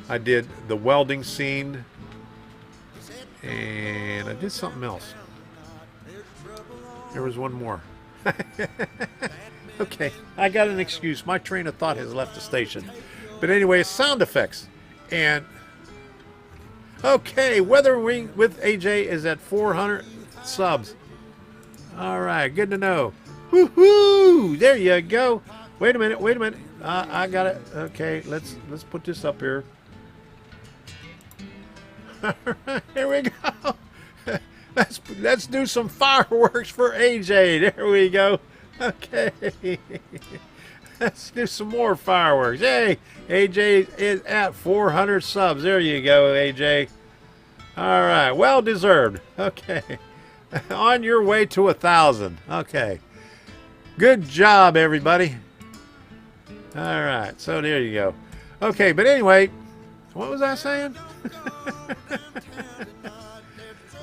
I did the welding scene, and I did something else. There was one more. Okay, I got an excuse. My train of thought has left the station. But anyway, sound effects. And okay, Weathering with AJ is at 400 subs. All right, good to know. Woohoo! There you go. Wait a minute. I got it. Okay, let's put this up here. All right, here we go. Let's do some fireworks for AJ. There we go. Okay. Let's do some more fireworks. Hey, AJ is at 400 subs. There you go, AJ. All right, well deserved. Okay. On your way to 1,000. Okay. Good job, everybody. All right, so there you go. Okay, but anyway, what was I saying?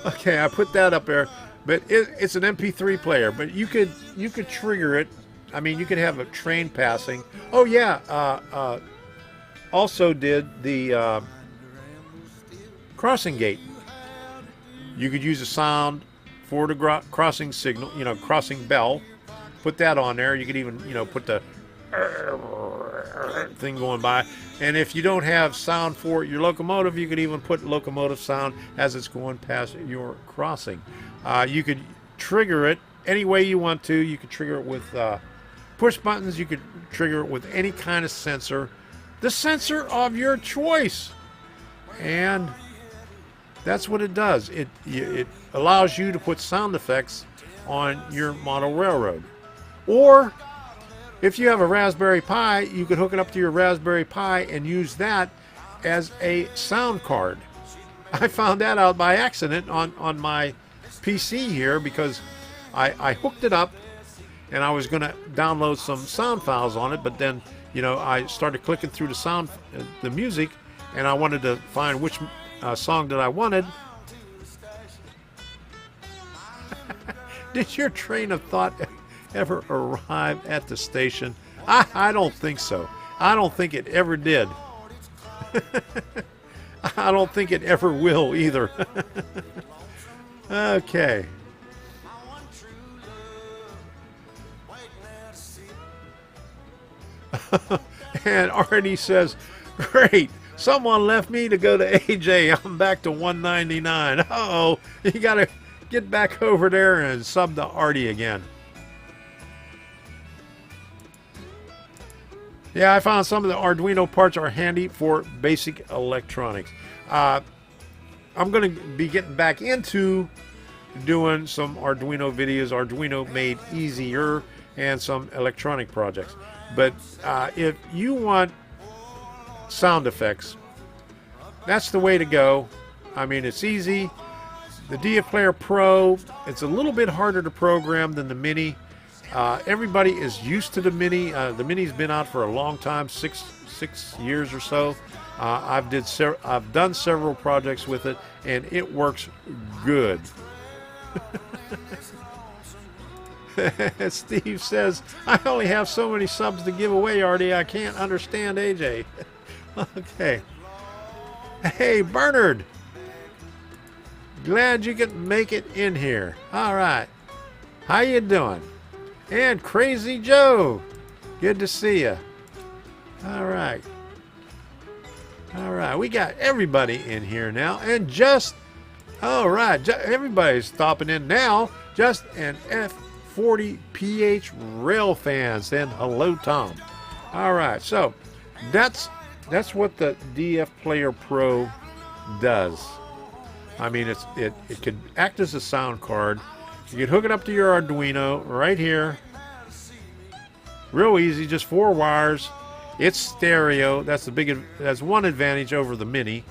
Okay, I put that up there, but it's an MP3 player. But you could trigger it. I mean, you could have a train passing. Oh yeah, also did the crossing gate. You could use a sound for the crossing signal. You know, crossing bell. Put that on there. You could even put the thing going by. And if you don't have sound for your locomotive, you could even put locomotive sound as it's going past your crossing. You could trigger it any way you want to. You could trigger it with push buttons. You could trigger it with any kind of sensor, the sensor of your choice. And that's what it does. It allows you to put sound effects on your model railroad. Or if you have a Raspberry Pi, you could hook it up to your Raspberry Pi and use that as a sound card. I found that out by accident on my PC here, because I hooked it up and I was going to download some sound files on it, but then, you know, I started clicking through the music, and I wanted to find which song that I wanted. Did your train of thought ever arrive at the station? I don't think so. I don't think it ever did. I don't think it ever will either. Okay. And Artie says, great, someone left me to go to AJ. I'm back to 199. Uh-oh, you got to get back over there and sub to Artie again. Yeah, I found some of the Arduino parts are handy for basic electronics. I'm going to be getting back into doing some Arduino videos, Arduino Made easier, and some electronic projects. But if you want sound effects, that's the way to go. I mean, it's easy. The DFPlayer Pro, it's a little bit harder to program than the Mini. Everybody is used to the Mini. The Mini's been out for a long time, six years or so. I've done several projects with it, and it works good. Steve says, I only have so many subs to give away, Artie. I can't understand AJ. Okay. Hey, Bernard. Glad you could make it in here. All right. How you doing? And Crazy Joe. Good to see you. All right. All right. We got everybody in here now. And just, all right. Everybody's stopping in now. Just an F40PH rail fan saying hello, Tom. All right. So that's what the DFPlayer Pro does. I mean, it could act as a sound card. You can hook it up to your Arduino right here. Real easy, just 4 wires. It's stereo. That's one advantage over the Mini.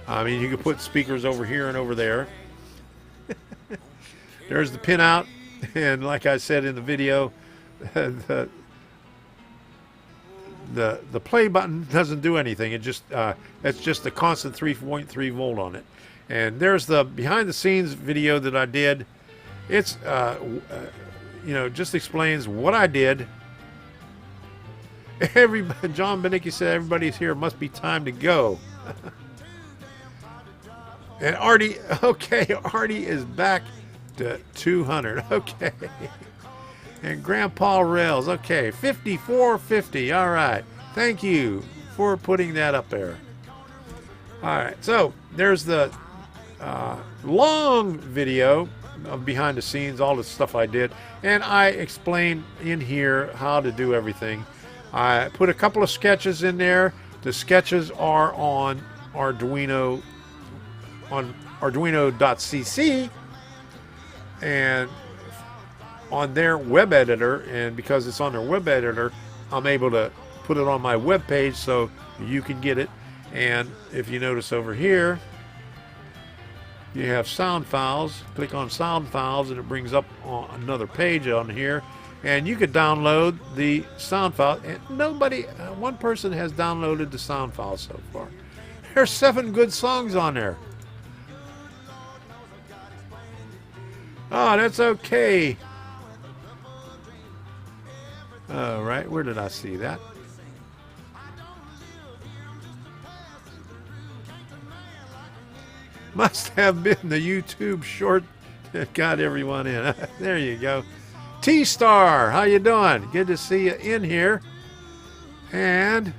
I mean, you can put speakers over here and over there. There's the pinout, and like I said in the video, the play button doesn't do anything. It just it's just a constant 3.3 volt on it. And there's the behind the scenes video that I did. It's you know, just explains what I did. Everybody, John Benicki said everybody's here. Must be time to go. And Artie, okay, Artie is back to 200. Okay. And Grandpa Rails, okay, 5450. All right. Thank you for putting that up there. All right. So there's the long video of behind the scenes, all the stuff I did, and I explained in here how to do everything. I put a couple of sketches in there. The sketches are on Arduino, on Arduino.cc, and on their web editor. And because it's on their web editor, I'm able to put it on my web page so you can get it. And if you notice over here, you have sound files. Click on sound files and it brings up on another page on here, and you could download the sound file. And one person has downloaded the sound file so far. There's 7 good songs on there. Oh, that's okay. All right, where did I see that? Must have been the YouTube short that got everyone in. There you go. T-Star, how you doing? Good to see you in here. And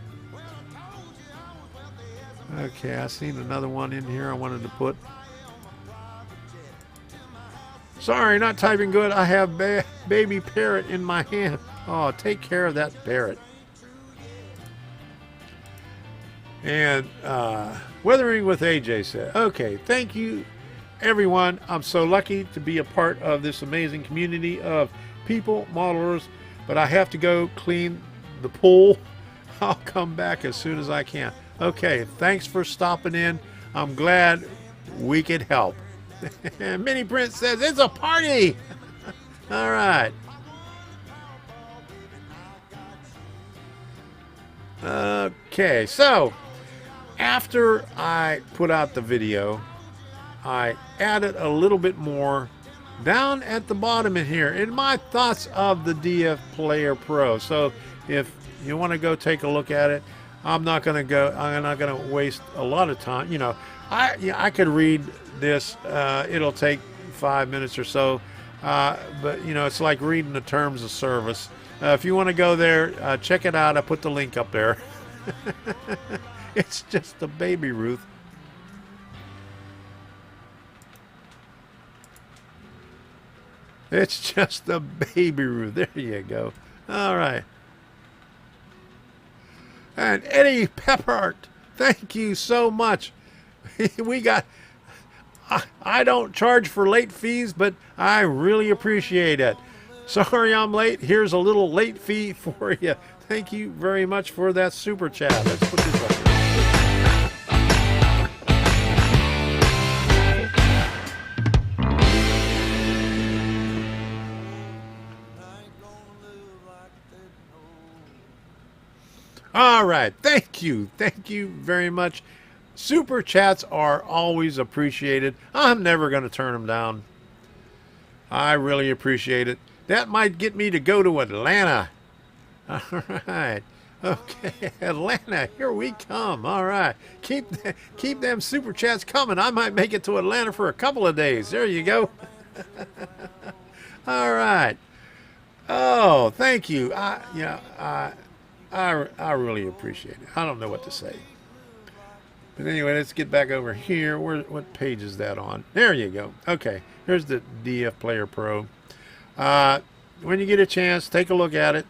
okay, I seen another one in here I wanted to put. Sorry, not typing good. I have baby parrot in my hand. Oh, take care of that parrot. And Weathering with AJ said, okay, thank you, everyone. I'm so lucky to be a part of this amazing community of people, modelers, but I have to go clean the pool. I'll come back as soon as I can. Okay, thanks for stopping in. I'm glad we could help. Mini Prince says, it's a party. All right. Okay, so after I put out the video, I added a little bit more down at the bottom in here in my thoughts of the DFPlayer Pro. So if you want to go take a look at it, I'm not going to waste a lot of time. You know, I could read this. It'll take 5 minutes or so. But you know, it's like reading the terms of service. If you want to go there, check it out. I put the link up there. It's just a baby Ruth. It's just a baby Ruth. There you go. All right. And Eddie Peppert, thank you so much. We got, I don't charge for late fees, but I really appreciate it. Sorry I'm late. Here's a little late fee for you. Thank you very much for that super chat. Let's put this up here. All right. Thank you. Thank you very much. Super chats are always appreciated. I'm never going to turn them down. I really appreciate it. That might get me to go to Atlanta. All right. Okay, Atlanta, here we come. All right. Keep them super chats coming. I might make it to Atlanta for a couple of days. There you go. All right. Oh, thank you. I really appreciate it. I don't know what to say. But anyway, let's get back over here. What page is that on? There you go. Okay, here's the DFPlayer Pro. When you get a chance, take a look at it.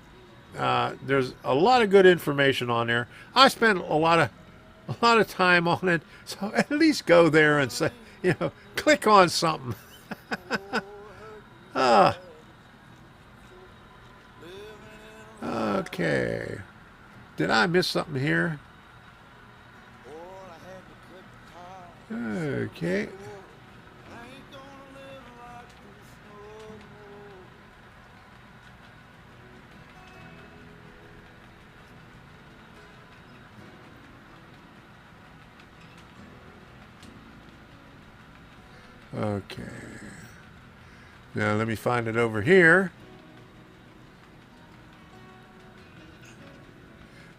There's a lot of good information on there. I spent a lot of time on it, so at least go there and say, you know, click on something. Okay. Did I miss something here? Okay. Okay. Now let me find it over here.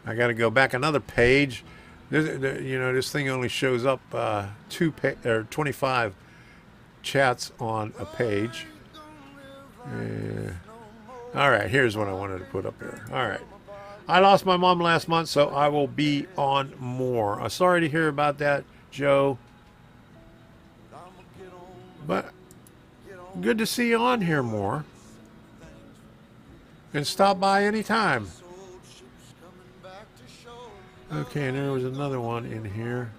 I got to go back another page. You know, this thing only shows up 25 chats on a page. All right, here's what I wanted to put up here. All right. I lost my mom last month, so I will be on more. I'm sorry to hear about that, Joe. But good to see you on here more. And stop by anytime. Okay, and there was another one in here.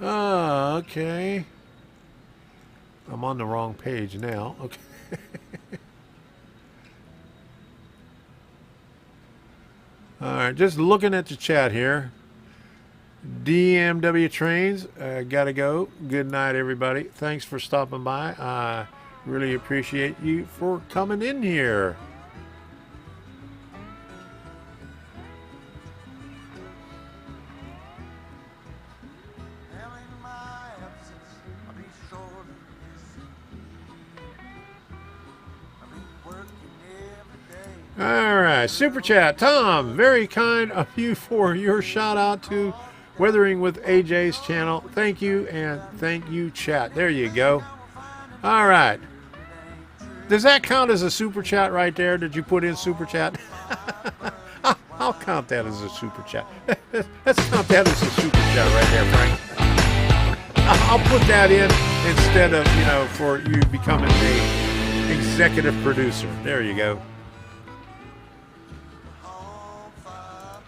Oh, okay. I'm on the wrong page now. Okay. All right, just looking at the chat here. DMW Trains, gotta go. Good night, everybody. Thanks for stopping by. I really appreciate you for coming in here. All right, super chat. Tom, very kind of you for your shout out to Weathering with AJ's channel. Thank you, and thank you, chat. There you go. All right. Does that count as a super chat right there? Did you put in super chat? I'll count that as a super chat. Let's count that as a super chat right there, Frank. I'll put that in instead of, you know, for you becoming the executive producer. There you go.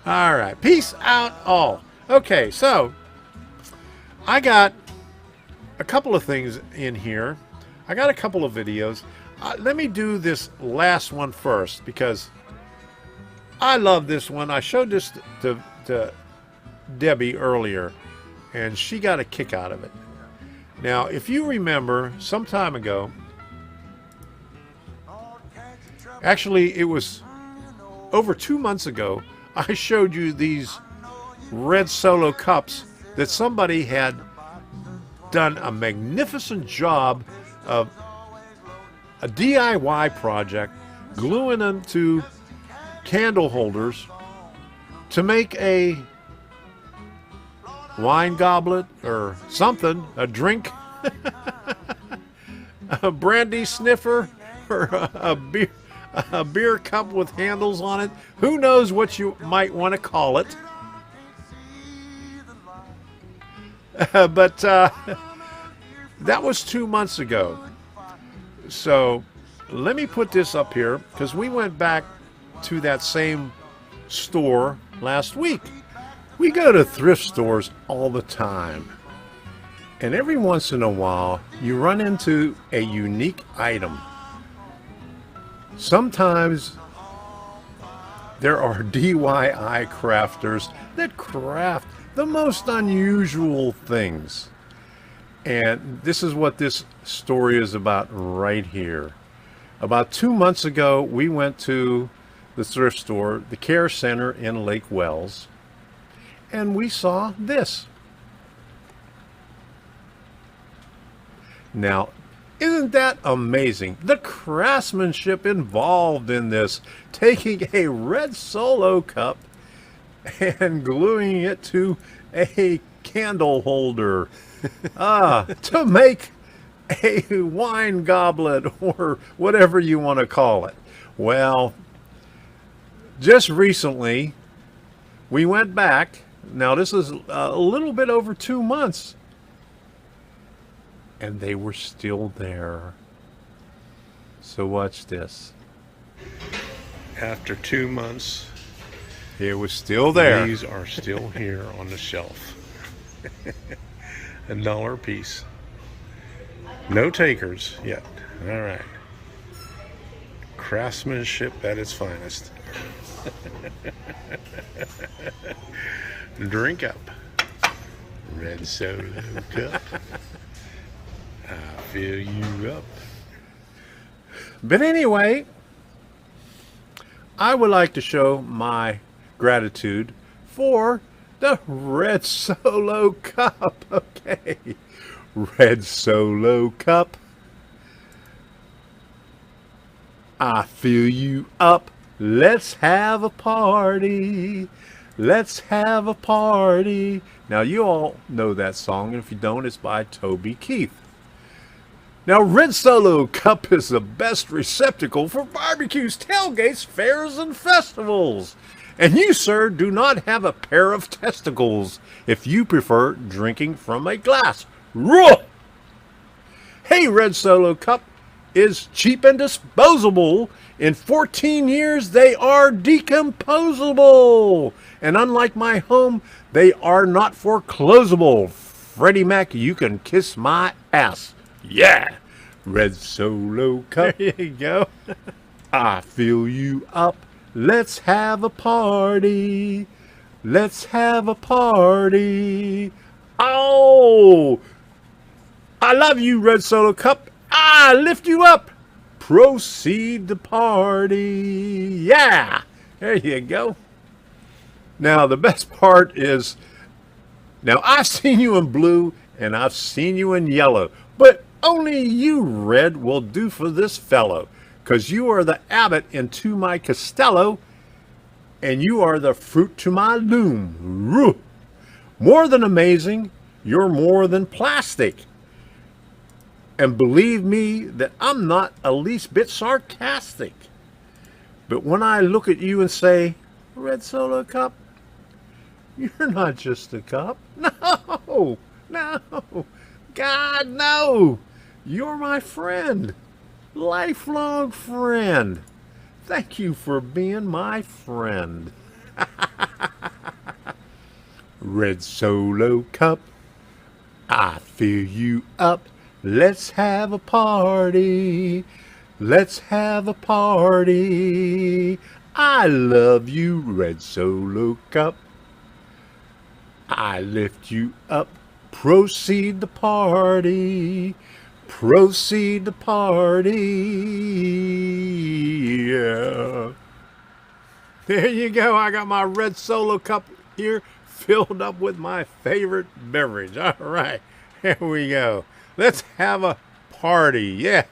All right. Peace out all. Okay, so I got a couple of things in here. I got a couple of videos. Let me do this last one first because I love this one. I showed this to Debbie earlier, and she got a kick out of it. Now, if you remember, some time ago, actually it was over 2 months ago, I showed you these red Solo cups that somebody had done a magnificent job of a DIY project, gluing them to candle holders to make a wine goblet or something, a drink, a brandy sniffer, or a beer cup with handles on it. Who knows what you might want to call it. But that was 2 months ago. So let me put this up here because we went back to that same store last week. We go to thrift stores all the time. And every once in a while, you run into a unique item. Sometimes there are DIY crafters that craft the most unusual things. And this is what this story is about right here. About 2 months ago, we went to the thrift store, the Care Center in Lake Wells, and we saw this. Now, isn't that amazing? The craftsmanship involved in this, taking a red Solo cup and gluing it to a candle holder to make a wine goblet or whatever you want to call it. Well, just recently we went back. Now this is a little bit over 2 months, and they were still there. So watch this. After 2 months, it was still there. These are still here on the shelf. $1 a piece. No takers yet. All right. Craftsmanship at its finest. Drink up. Red Solo cup. I fill you up. But anyway, I would like to show my gratitude for the red Solo cup. Okay. Red Solo cup. I fill you up. Let's have a party. Let's have a party. Now, you all know that song, and if you don't, it's by Toby Keith. Now, Red Solo cup is the best receptacle for barbecues, tailgates, fairs, and festivals. And you, sir, do not have a pair of testicles if you prefer drinking from a glass. Ruh! Hey, Red Solo cup is cheap and disposable. In 14 years, they are decomposable. And unlike my home, they are not foreclosable. Freddie Mac, you can kiss my ass. Yeah! Red Solo cup. There you go. I fill you up. Let's have a party. Let's have a party. Oh! I love you, Red Solo cup. I lift you up. Proceed to party. Yeah! There you go. Now, the best part is, now I've seen you in blue and I've seen you in yellow, but only you, Red, will do for this fellow, because you are the abbot into my Costello, and you are the fruit to my loom. Roo. More than amazing, you're more than plastic. And believe me that I'm not a least bit sarcastic. But when I look at you and say, Red Solo Cup, you're not just a cup. No, no, God, no. You're my friend, lifelong friend. Thank you for being my friend. Red Solo Cup, I fill you up. Let's have a party. Let's have a party. I love you, Red Solo Cup. I lift you up. Proceed the party. Proceed the party. Yeah. There you go. I got my Red Solo Cup here filled up with my favorite beverage. All right. Here we go. Let's have a party. Yeah.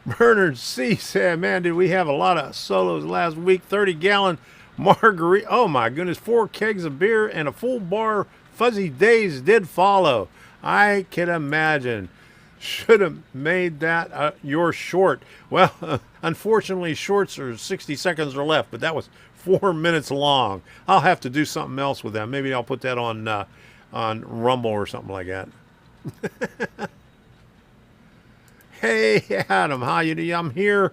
Bernard C. said, man, did we have a lot of solos last week? 30-gallon margarita. Oh, my goodness. 4 kegs of beer and a full bar Fuzzy Days did follow. I can imagine. Should have made that your short. Well, unfortunately, shorts are 60 seconds or left, but that was 4 minutes long. I'll have to do something else with that. Maybe I'll put that on Rumble or something like that. Hey, Adam, how you doing? I'm here,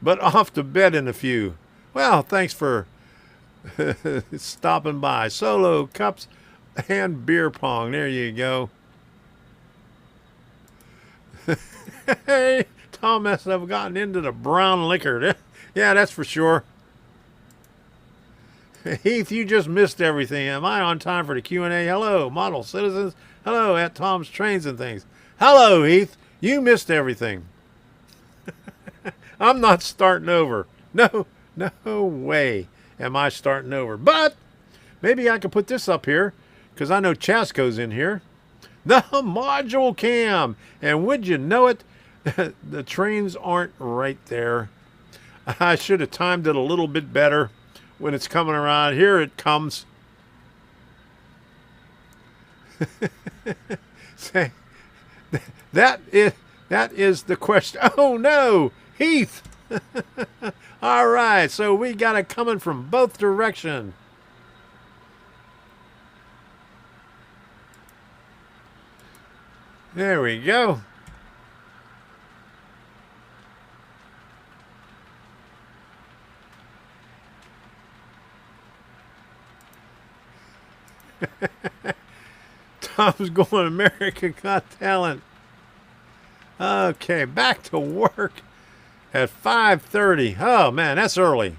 but off to bed in a few. Well, thanks for stopping by. Solo cups and beer pong. There you go. Hey, Tom must have gotten into the brown liquor. Yeah, that's for sure. Heath, you just missed everything. Am I on time for the Q&A? Hello, model citizens. Hello, at Tom's Trains and Things. Hello, Heath. You missed everything. I'm not starting over. No way am I starting over. But maybe I could put this up here because I know Chasco's in here. The module cam. And would you know it, the trains aren't right there. I should have timed it a little bit better when it's coming around. Here it comes. Say, that is the question. Oh no, Heath. All right, so we got it coming from both directions. There we go. Tom's going America Got Talent. Okay, back to work at 5:30. Oh man, that's early.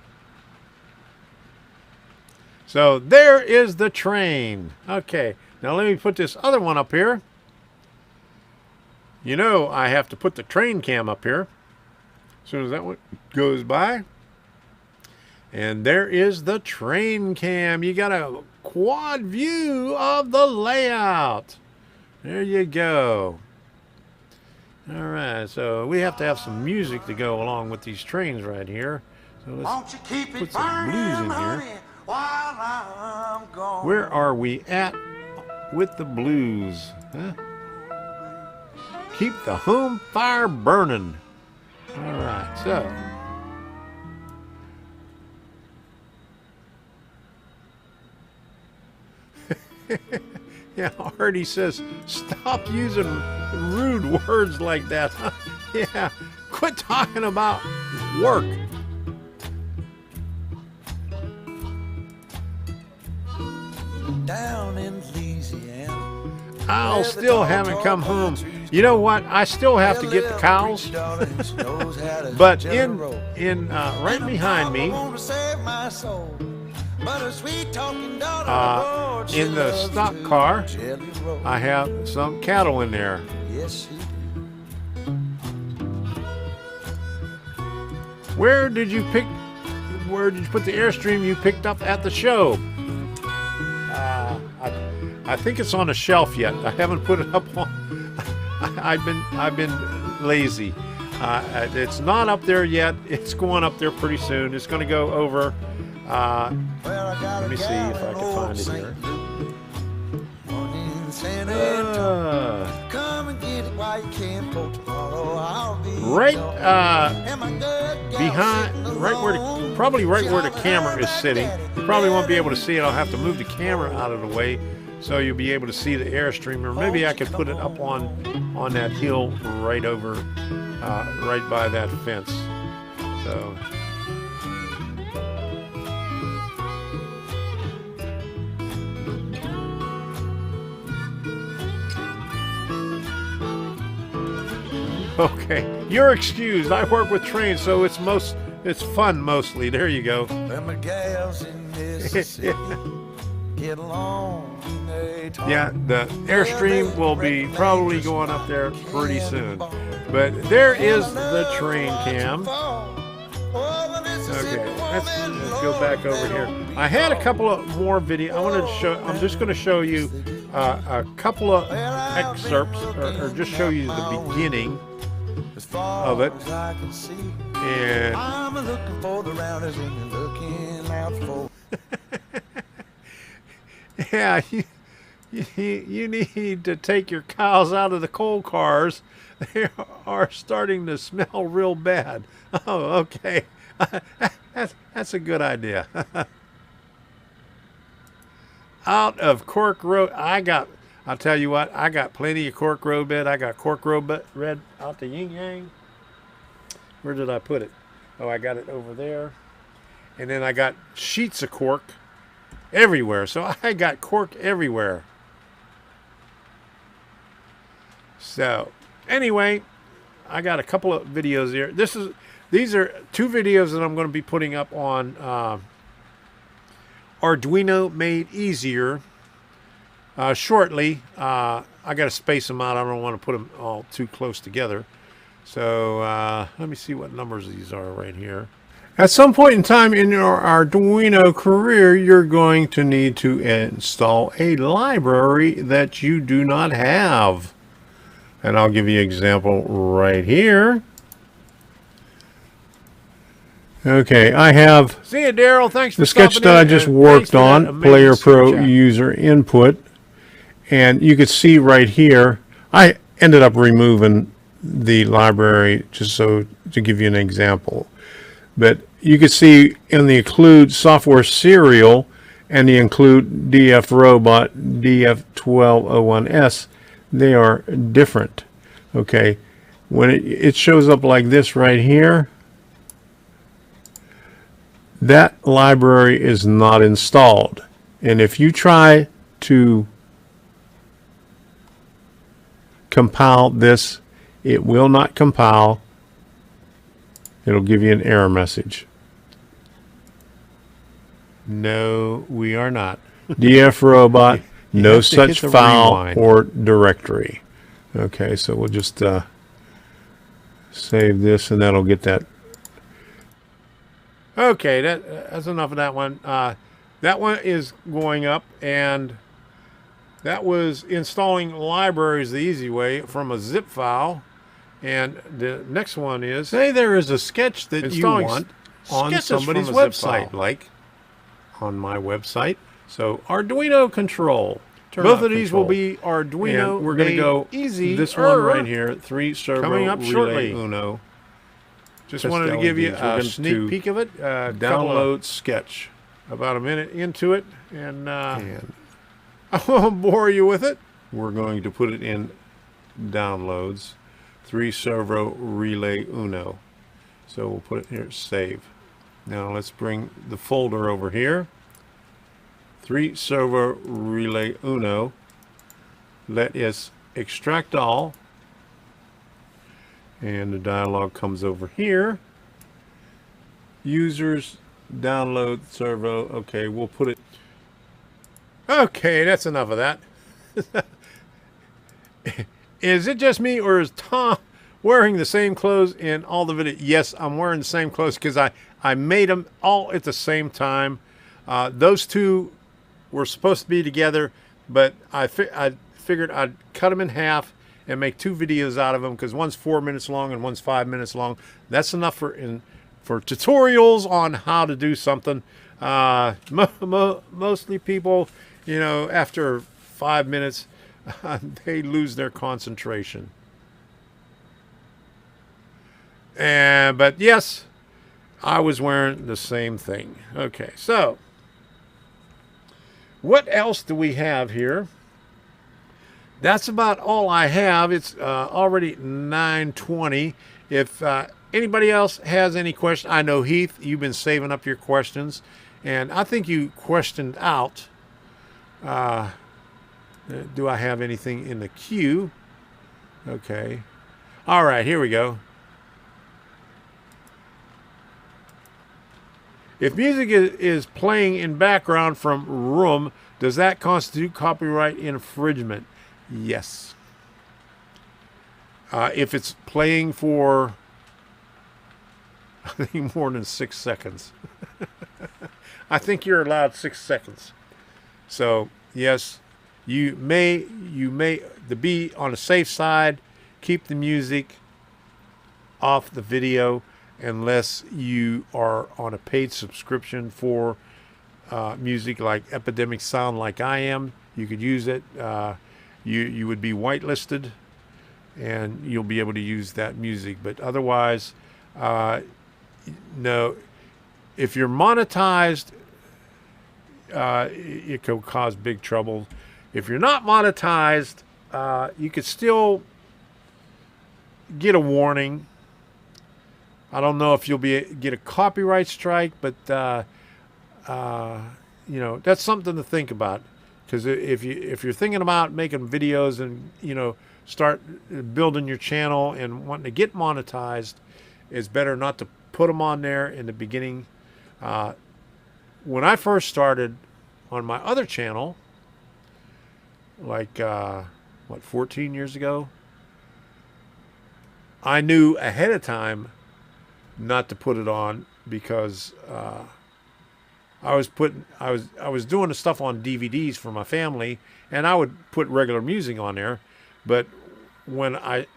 So there is the train. Okay, now let me put this other one up here. You know I have to put the train cam up here as soon as that one goes by. And there is the train cam. You got a quad view of the layout. There you go. All right, so we have to have some music to go along with these trains right here. So let's put some blues in here. Where are we at with the blues? Huh? Keep the home fire burning. All right, so. Yeah, Artie says, stop using rude words like that. Yeah, quit talking about work. Down in Louisiana. I still haven't come home. You know what? I still have to get the cows. But in right behind me, in the stock car, I have some cattle in there. Where did you put the Airstream you picked up at the show? I think it's on a shelf yet. I haven't put it up on. I've been lazy. It's not up there yet. It's going up there pretty soon. It's going to go over. Let me see if I can find it here. Come and get it while you can for tomorrow. I'll be Right and my good gal behind, sitting right where alone. probably right where the She camera is like sitting. daddy. You probably won't be able to see it. I'll have to move the camera out of the way so you'll be able to see the Airstream. Or maybe I could put it up on that hill right over, right by that fence. So. Okay, you're excused. I work with trains, so it's fun mostly. There you go. Them the gals in Mississippi get along. They talk. Yeah, the Airstream will be probably going up there pretty soon. But there is the train cam. Okay, let's go back over here. I had a couple of more video. I wanted to show. I'm just going to show you a couple of excerpts, or just show you the beginning of it. And I'm looking for the rounders and you're looking out for. yeah, you need to take your cows out of the coal cars. They are starting to smell real bad. Oh, okay. That's a good idea. Out of Cork Road, I'll tell you what, I got plenty of Cork Road bed. I got Cork Road red out the yin yang. Where did I put it? Oh, I got it over there. And then I got sheets of cork everywhere. So I got cork everywhere. So anyway, I got a couple of videos here. These are two videos that I'm going to be putting up on Arduino Made Easier shortly. I got to space them out. I don't want to put them all too close together. So let me see what numbers these are right here. At some point in time in your Arduino career, you're going to need to install a library that you do not have. And I'll give you an example right here. Okay, I have See you, Daryl. Thanks for the sketch stopping that I in, just and worked thanks for that on, amazing Player Pro super chat. user input. And you could see right here, I ended up removing the library just so to give you an example. But you could see in the include software serial and the include DF robot DF1201S, they are different. Okay, when it shows up like this right here, that library is not installed. And if you try to compile this, it will not compile. It'll give you an error message. No, we are not. DF robot, no have to hit such the file rewind. or directory. Okay, so we'll just save this and that'll get that. Okay, that's enough of that one. That one is going up, and that was installing libraries the easy way from a zip file. And the next one is Say there is a sketch that you installing want on sketches somebody's from a zip website, file. like on my website. So Arduino control. Both of these will be Arduino. And we're going to Made go easy. this one right here, 3 servo Coming up relay shortly. Uno. Just Test wanted to give you LEDs. We're a going sneak to peek of it. Download sketch. About a minute into it, and And I won't bore you with it. we're going to put it in downloads. 3 servo relay Uno. So we'll put it here, save. Now let's bring the folder over here. 3 servo relay Uno. Let us extract all. And the dialog comes over here. Users download servo. Okay, we'll put it. Okay, that's enough of that. Is it just me, or is Tom wearing the same clothes in all the videos? Yes, I'm wearing the same clothes because I made them all at the same time. Those two were supposed to be together, but I figured I'd cut them in half and make 2 videos out of them, because one's 4 minutes long and one's 5 minutes long. That's enough for tutorials on how to do something. Mostly people, after 5 minutes, they lose their concentration. But yes, I was wearing the same thing. Okay, so what else do we have here? That's about all I have. It's already 9:20. If anybody else has any questions, I know Heath, you've been saving up your questions, and I think you questioned out. Do I have anything in the queue? Okay. All right, here we go. If music is playing in background from room, does that constitute copyright infringement? Yes. If it's playing for, I think, more than 6 seconds. I think you're allowed 6 seconds. So, yes, you may to be on the safe side, keep the music off the video unless you are on a paid subscription for music like Epidemic Sound, like I am. You could use it. You would be whitelisted, and you'll be able to use that music. But otherwise, no. If you're monetized, it could cause big trouble. If you're not monetized, you could still get a warning. I don't know if you'll get a copyright strike, but you know, that's something to think about. Because if you're thinking about making videos and, you know, start building your channel and wanting to get monetized, it's better not to put them on there in the beginning. When I first started on my other channel, like 14 years ago, I knew ahead of not to put it on because I was doing the stuff on DVDs for my family, and I would put regular music on there. But when my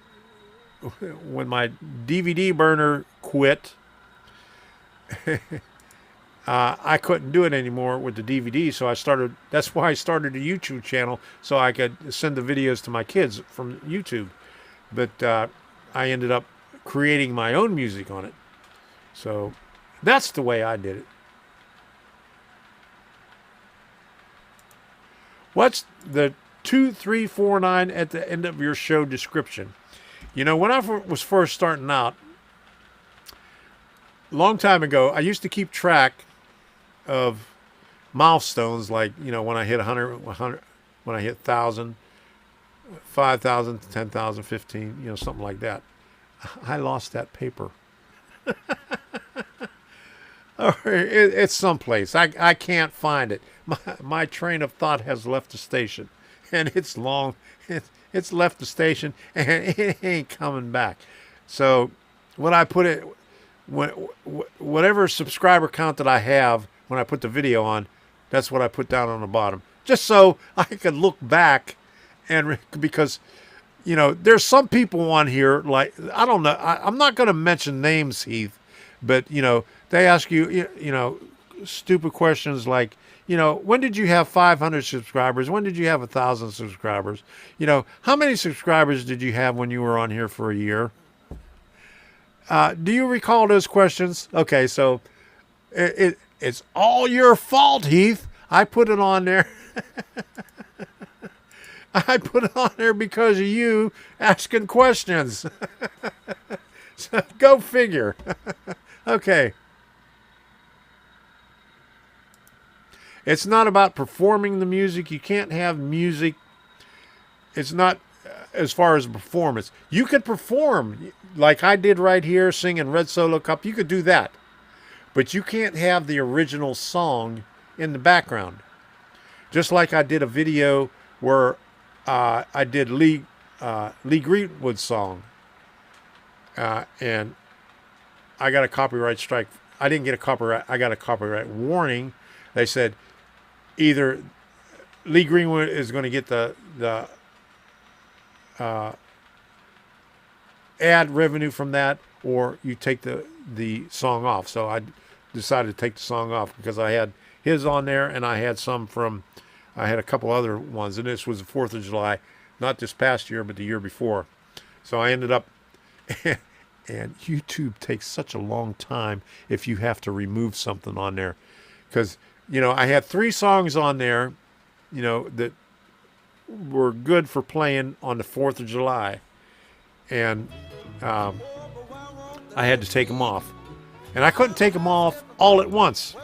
DVD burner quit, I couldn't do it anymore with the DVD. So that's why I started a YouTube channel, so I could send the videos to my kids from YouTube. But I ended up creating my own music on it. So that's the way I did it. What's the 2349 at the end of your show description? You know, when I was first starting out, a long time ago, I used to keep track of milestones, like, you know, when I hit 100, when I hit 1,000, 5,000, 10,000, 15, you know, something like that. I lost that paper. It's someplace. I can't find it. My train of thought has left the station, and it's long. It's left the station, and it ain't coming back. So when I put it, whatever subscriber count that I have when I put the video on, that's what I put down on the bottom, just so I could look back, and because, you know, there's some people on here, like, I don't know, I'm not going to mention names, Heath, but, you know, they ask you, you know, stupid questions like, you know, when did you have 500 subscribers? When did you have 1,000 subscribers? You know, how many subscribers did you have when you were on here for a year? Do you recall those questions? Okay, so it's all your fault, Heath. I put it on there. I put it on there because of you asking questions. So go figure. Okay. It's not about performing the music. You can't have music. It's not as far as performance. You could perform like I did right here, singing Red Solo Cup. You could do that. But you can't have the original song in the background. Just like I did a video where I did Lee Greenwood's song. And I got a copyright strike. I didn't get a copyright. I got a copyright warning. They said either Lee Greenwood is going to get the ad revenue from that, or you take the song off. So I decided to take the song off because I had his on there, and I had some from, I had a couple other ones, and this was the 4th of July. not this past year, but the year before. So I ended up, and YouTube takes such a long time if you have to remove something on there. Because, you know, I had 3 songs on there, you know, that were good for playing on the 4th of July. And I had to take them off. And I couldn't take them off all at once.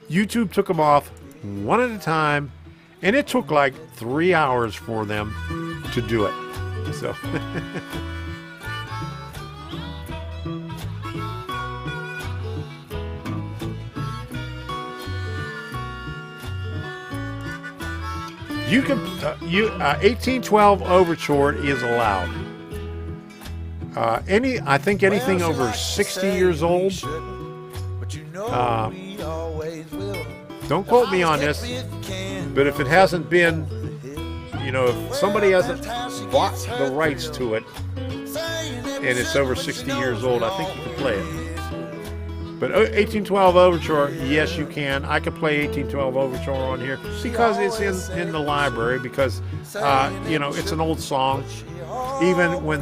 YouTube took them off one at a time, and it took like 3 hours for them to do it. So you can 1812 overture is allowed. I think anything over 60 years old. Don't quote me on this, but if it hasn't been, you know, if somebody hasn't bought the rights to it and it's over 60 years old, I think you can play it. But 1812 Overture, yes, you can. I can play 1812 Overture on here because it's in the library, because, you know, it's an old song. Even when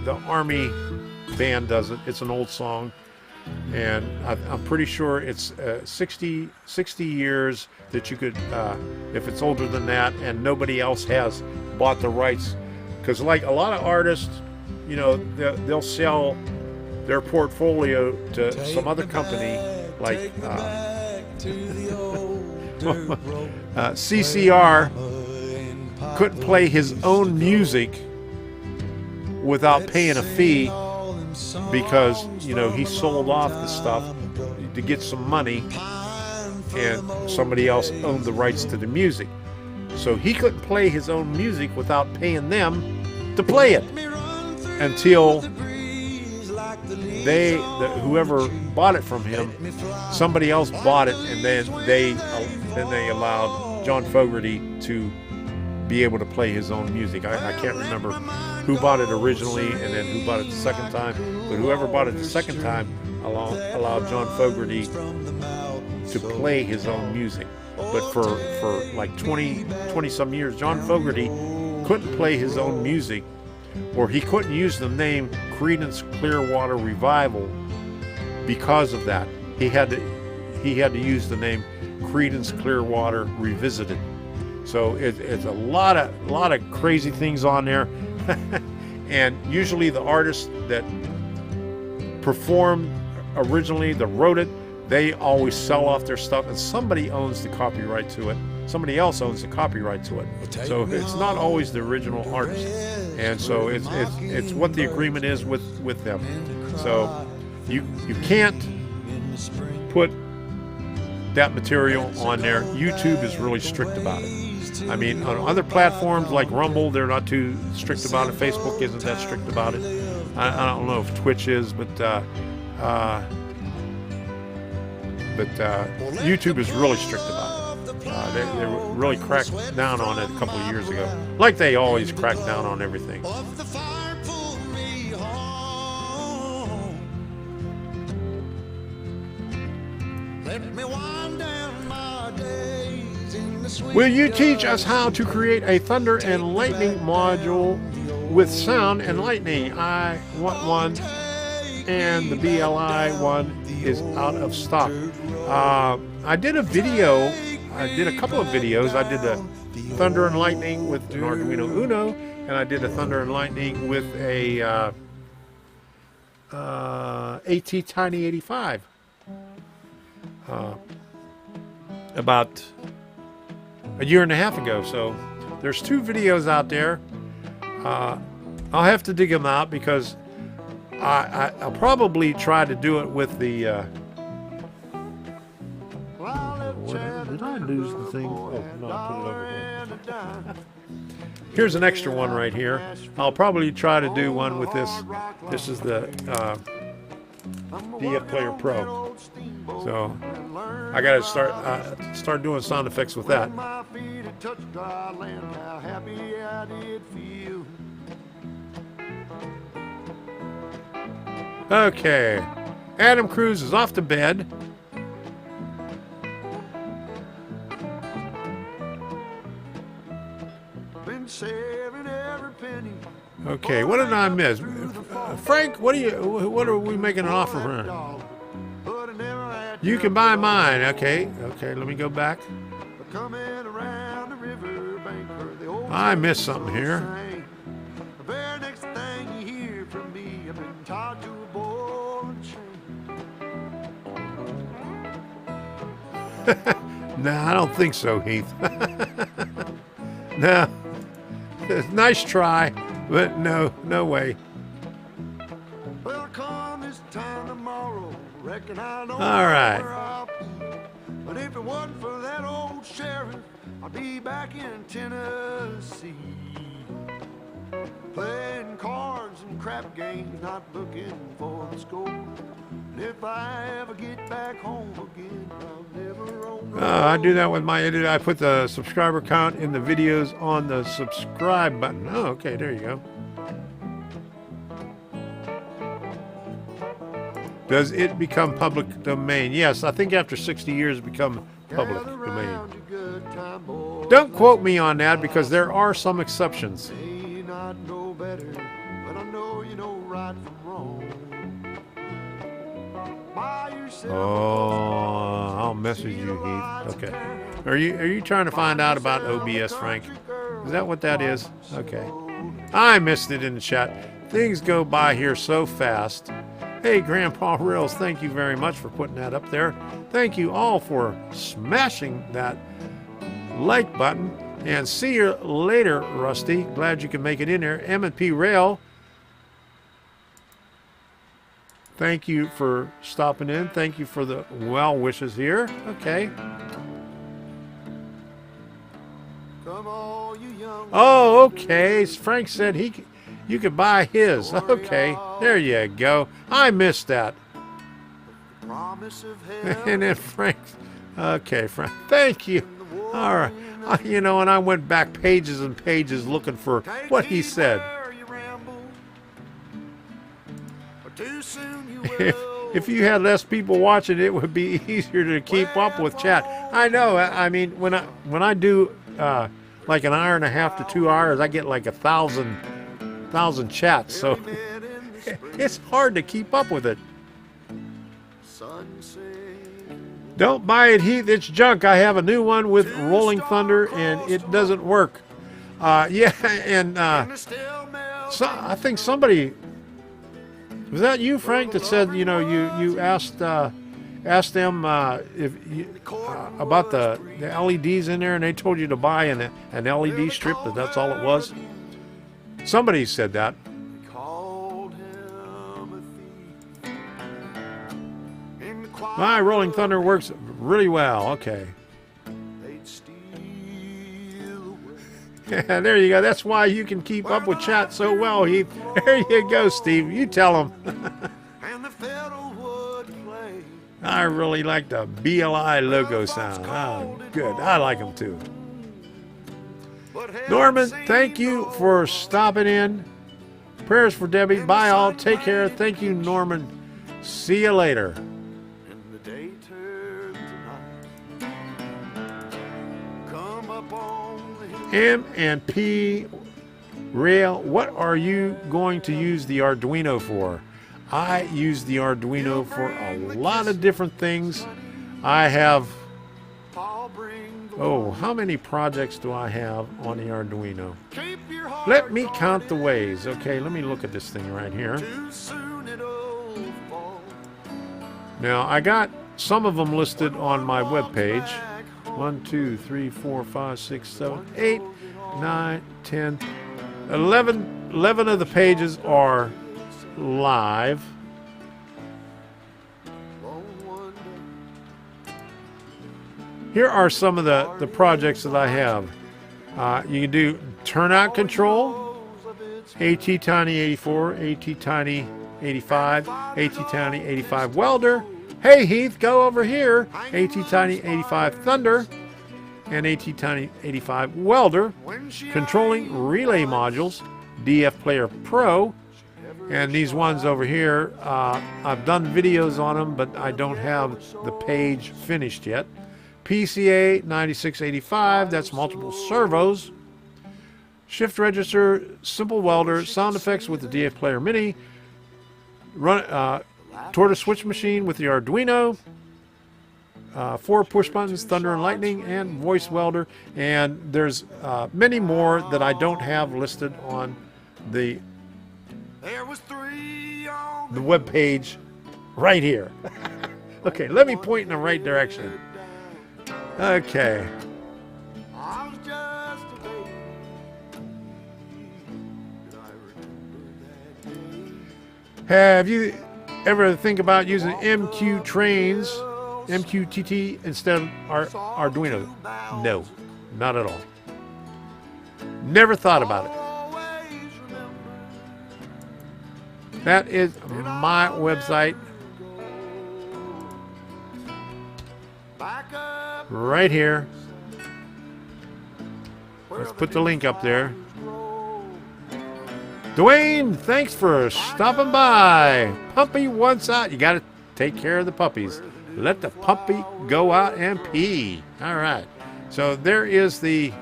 the Army band does it, it's an old song. And I'm pretty sure it's 60 years that you could, if it's older than that and nobody else has bought the rights. Because like a lot of artists, you know, they'll sell their portfolio to some other company, like CCR couldn't play his own music without paying a fee, because, you know, he sold off the stuff to get some money and somebody else owned the rights to the music. So he couldn't play his own music without paying them to play it until whoever bought it from him, somebody else bought it, and then they allowed John Fogerty to be able to play his own music. I can't remember who bought it originally and then who bought it the second time, but whoever bought it the second time allowed John Fogerty to play his own music. But for like 20 some years, John Fogerty couldn't play his own music, or he couldn't use the name Creedence Clearwater Revival because of that. He had to use the name Creedence Clearwater Revisited. So it's a lot of crazy things on there. And usually the artists that performed originally, that wrote it, they always sell off their stuff, and somebody owns the copyright to it. Somebody else owns the copyright to it. So it's not always the original artist. And so it's what the agreement is with them. So you can't put that material on there. YouTube is really strict about it. I mean, on other platforms like Rumble, they're not too strict about it. Facebook isn't that strict about it. I don't know if Twitch is, but YouTube is really strict about it. They really cracked down on it a couple of years ago, like they always crack down on everything. Will you teach us how to create a thunder and lightning module with sound and lightning? I want one, and the BLI one is out of stock. I did a video. I did a couple of videos. I did a thunder and lightning with an Arduino Uno, and I did a thunder and lightning with a AT Tiny 85. About a year and a half ago. So there's 2 videos out there. I'll have to dig them out, because I'll probably try to do it with the did I lose the thing? Oh no, I put it over here. Here's an extra one right here. I'll probably try to do one with this. This is the DFPlayer Pro. So I gotta start doing sound effects with that. Okay, Adam Cruz is off to bed. Okay, what did I miss? Frank, what are we making an offer for? You can buy mine. Okay, let me go back. I missed something here. The very next thing you hear from me, I've been tied to a ball and chain. No, I don't think so, Heath. No. Nice try, but no way. Well, come this time tomorrow, reckon I know All right. where I'll be. But if it wasn't for that old sheriff, I'd be back in Tennessee. Playing cards and crap games, not looking for the score. And if I ever get back home again, I'll never roam. I do that with my editor. I put the subscriber count in the videos on the subscribe button. Oh, okay, there you go. Does it become public domain? Yes, I think after 60 years it becomes public domain. Don't quote me on that because there are some exceptions. May not know better, but I know you know right from wrong. Buy yourself Oh, I'll message you, Heath. Okay. Are you trying to find out about OBS, Frank? Is that what that is? Okay. I missed it in the chat. Things go by here so fast. Hey, Grandpa Rails, thank you very much for putting that up there. Thank you all for smashing that like button. And see you later, Rusty. Glad you can make it in there. M&P Rail, thank you for stopping in. Thank you for the well wishes here. Okay. come all you young. Oh, okay. Frank said you could buy his. Okay. There you go. I missed that. Promise of And heaven. then Frank. Okay, Frank. Thank you. All right. You know, and I went back pages and pages looking for what he said. If you had less people watching, it would be easier to keep up with chat. I know. I mean, when I do like an hour and a half to 2 hours, I get like 1,000 chats. So it's hard to keep up with it. Don't buy it, Heath. It's junk. I have a new one with Rolling Thunder, and it doesn't work. Yeah, and so I think somebody was that you, Frank, that said you asked them if about the LEDs in there, and they told you to buy an LED strip. That's all it was. Somebody said that. My Rolling Thunder works really well. Okay. Yeah, there you go. That's why you can keep up with chat so well, Heath. There you go, Steve. You tell them. I really like the BLI logo sound. Oh, good. I like them too. Norman, thank you for stopping in. Prayers for Debbie. Bye all. Take care. Thank you, Norman. See you later. M&P Rail, what are you going to use the Arduino for? I use the Arduino for a lot of different things. I have, how many projects do I have on the Arduino? Let me count the ways. Okay, let me look at this thing right here. Now, I got some of them listed on my webpage. 1, 2, 3, 4, 5, 6, 7, 8, 9, 10, 11 of the pages are live. Here are some of the projects that I have. You can do turnout control, ATtiny84, ATtiny85, ATtiny85 welder. Hey Heath, go over here. ATtiny85 Thunder and ATtiny85 Welder. Controlling relay modules, DFPlayer Pro. And these ones over here, I've done videos on them, but I don't have the page finished yet. PCA 9685, that's multiple servos. shift register, simple welder, sound effects with the DFPlayer Mini, run tortoise switch machine with the Arduino, 4 push buttons, thunder and lightning, and voice welder. And there's many more that I don't have listed on the web page right here. Okay, let me point in the right direction. Okay. Have you ever think about using MQTT instead of Arduino? No, not at all. Never thought about it. That is my website. Right here. Let's put the link up there. Dwayne, thanks for stopping by. Puppy wants out. You got to take care of the puppies. Let the puppy go out and pee. All right. So there is the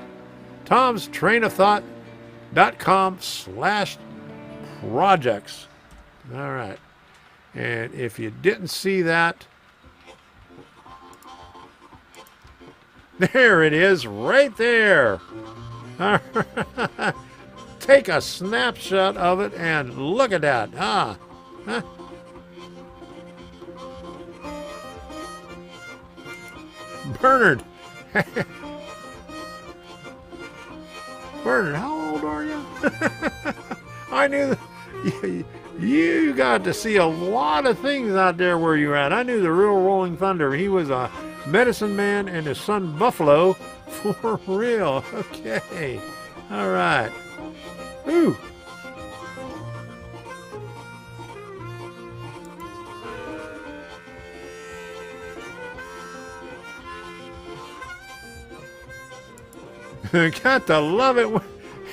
tomstrainsandthings.com/projects. All right. And if you didn't see that, there it is right there. All right. Take a snapshot of it and look at that. Huh? Bernard. Bernard, how old are you? I knew you got to see a lot of things out there where you're at. I knew the real Rolling Thunder. He was a medicine man and his son Buffalo. For real. Okay. All right. Ooh. Got to love it.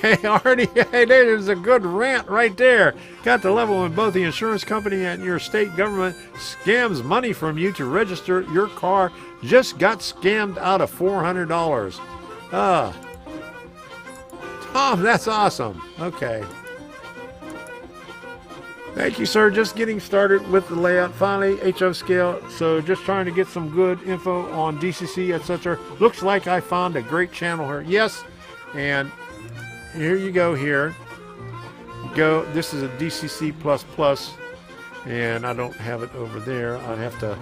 Hey, Artie, hey, there's a good rant right there. Got to love it when both the insurance company and your state government scams money from you to register your car. Just got scammed out of $400. Tom, that's awesome. Okay. Thank you, sir. Just getting started with the layout. Finally, HO scale. So just trying to get some good info on DCC, etc. Looks like I found a great channel here. Yes. And here you go here. Go. This is a DCC++. And I don't have it over there. I'd have to...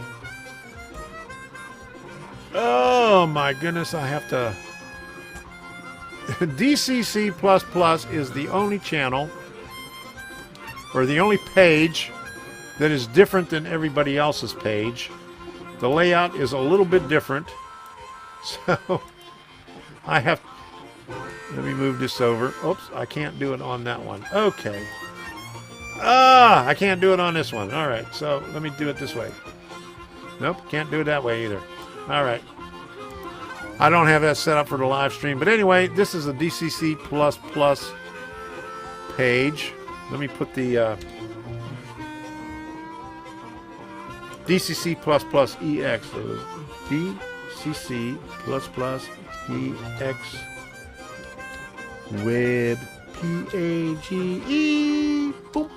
Oh, my goodness. I have to... DCC++ is the only channel or the only page that is different than everybody else's page. The layout is a little bit different. So I have, let me move this over. Oops, I can't do it on that one. Okay. I can't do it on this one. All right, so let me do it this way. Nope, can't do it that way either. All right. I don't have that set up for the live stream. But anyway, this is a DCC++ page. Let me put the DCC++ EX. So DCC++ EX web PAGE. Boop.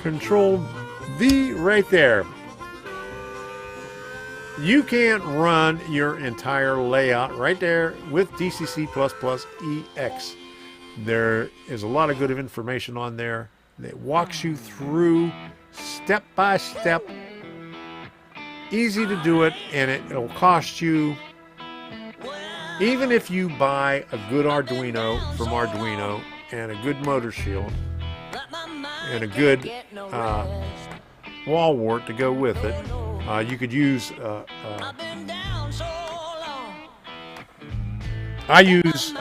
Control V right there. You can't run your entire layout right there with DCC++ EX. There is a lot of good information on there that walks you through step by step. Easy to do it, and it'll cost you, even if you buy a good Arduino from Arduino and a good motor shield and a good wall wart to go with it. You could use, I use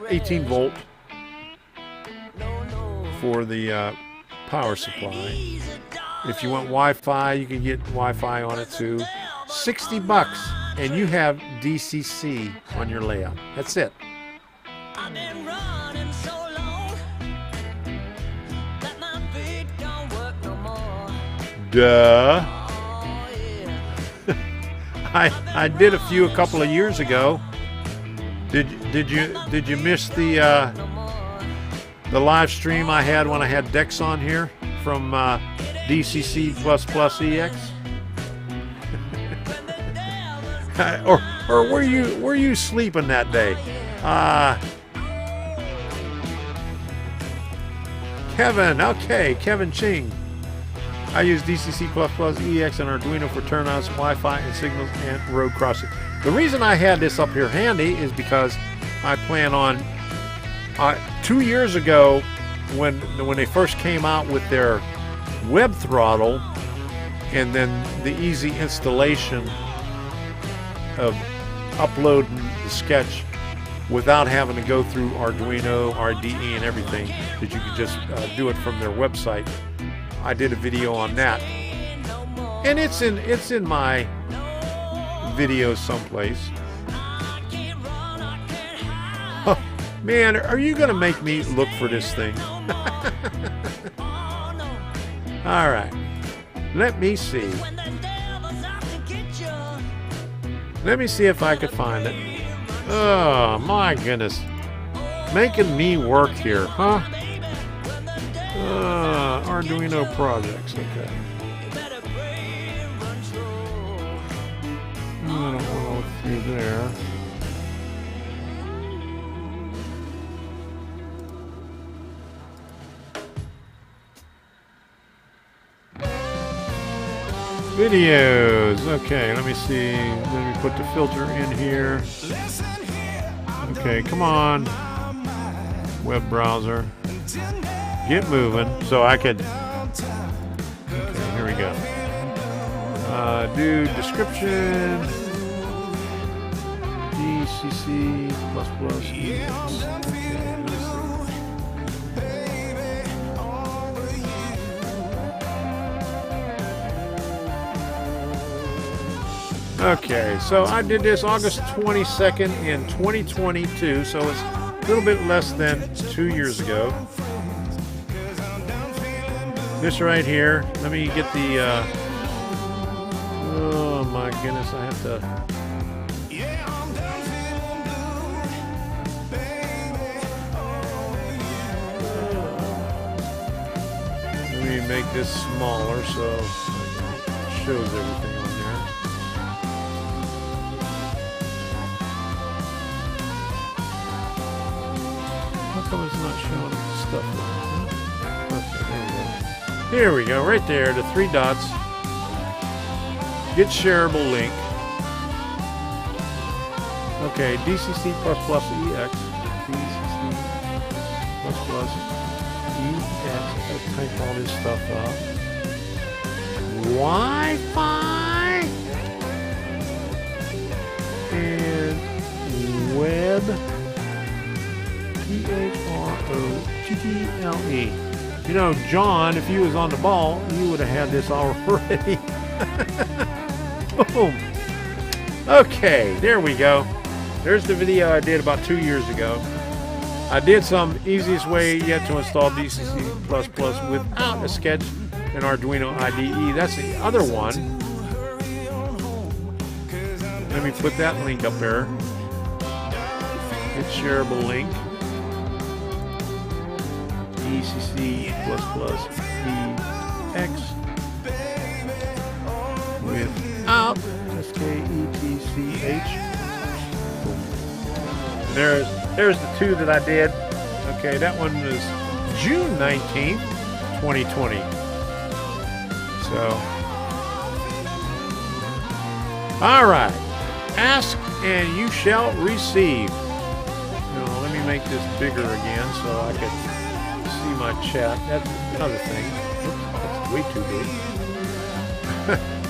18 volt for the power supply. If you want Wi-Fi, you can get Wi-Fi on it too. $60 and you have DCC on your layout. That's it. Duh. I did a couple of years ago. Did Did you miss the live stream I had when I had Dex on here from DCC++ EX? or were you sleeping that day? Kevin, okay, Kevin Ching. I use DCC++ EX and Arduino for turnouts, Wi-Fi, and signals, and road crossing. The reason I had this up here handy is because I plan on 2 years ago when they first came out with their web throttle and then the easy installation of uploading the sketch without having to go through Arduino, RDE, and everything, that you could just do it from their website. I did a video on that, and it's in my videos someplace. Oh, man, are you gonna make me look for this thing? All right, let me see. Let me see if I could find it. Oh my goodness, making me work here, huh? Arduino projects, okay. I don't want to look through there. Videos, okay, let me see. Let me put the filter in here. Okay, come on. Web browser. Get moving so I could. Okay, here we go. Do description. DCC++. Okay, so I did this August 22nd in 2022, so it's a little bit less than 2 years ago. This right here, let me get the, oh my goodness, I have to, let me make this smaller so it shows everything on there. How come it's not showing stuff? Okay, there we go. Here we go, right there, the 3 dots. Get shareable link. Okay, DCC++ EX. DCC++ EX. Let's type all this stuff up. Wi-Fi and web. PHROTTLE. You know, John, if you was on the ball, you would have had this already. Boom. Okay, there we go. There's the video I did about 2 years ago. I did some easiest way yet to install DCC++ without a sketch in Arduino IDE. That's the other one. Let me put that link up there. It's shareable link. DCC++ EX without SKETCH. There's the 2 that I did. Okay, that one was June 19th, 2020. So, all right. Ask and you shall receive. Now, let me make this bigger again so I can see my chat. That's another thing. Oops, that's way too big.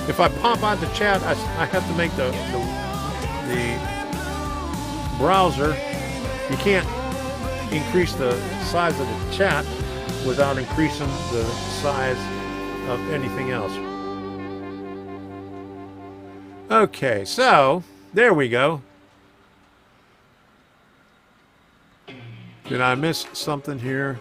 If I pop out the chat, I have to make the browser. You can't increase the size of the chat without increasing the size of anything else. Okay, so there we go. Did I miss something here?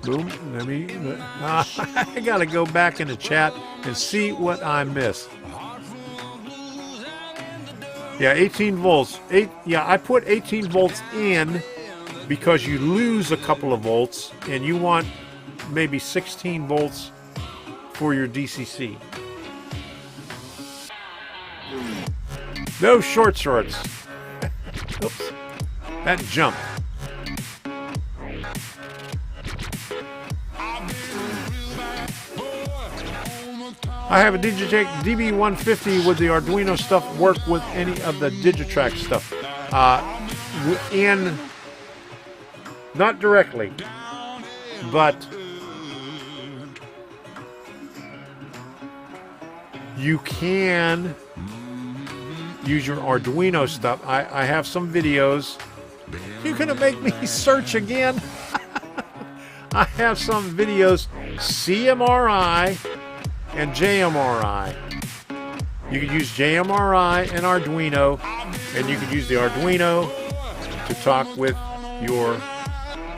Boom. Let me. I gotta go back in the chat and see what I missed. Yeah, 18 volts. Yeah, I put 18 volts in because you lose a couple of volts, and you want maybe 16 volts for your DCC. No short shorts. Oops. That jumped. I have a Digitech DB150. Would the Arduino stuff work with any of the Digitrack stuff? Not directly, but you can use your Arduino stuff. I have some videos. You're gonna make me search again. I have some videos, CMRI and JMRI. You could use JMRI and Arduino, and you could use the Arduino to talk with your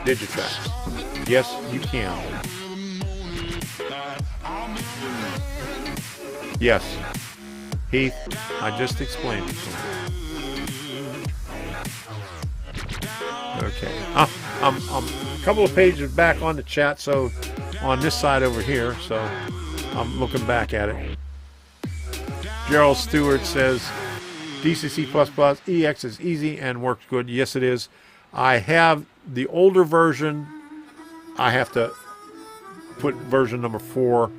Digitracks. Yes, you can. Yes, Heath, I just explained it to you. Okay, I'm a couple of pages back on the chat, so on this side over here, so I'm looking back at it. Gerald Stewart says DCC++ EX is easy and works good. Yes, it is. I have the older version. I have to put version number 4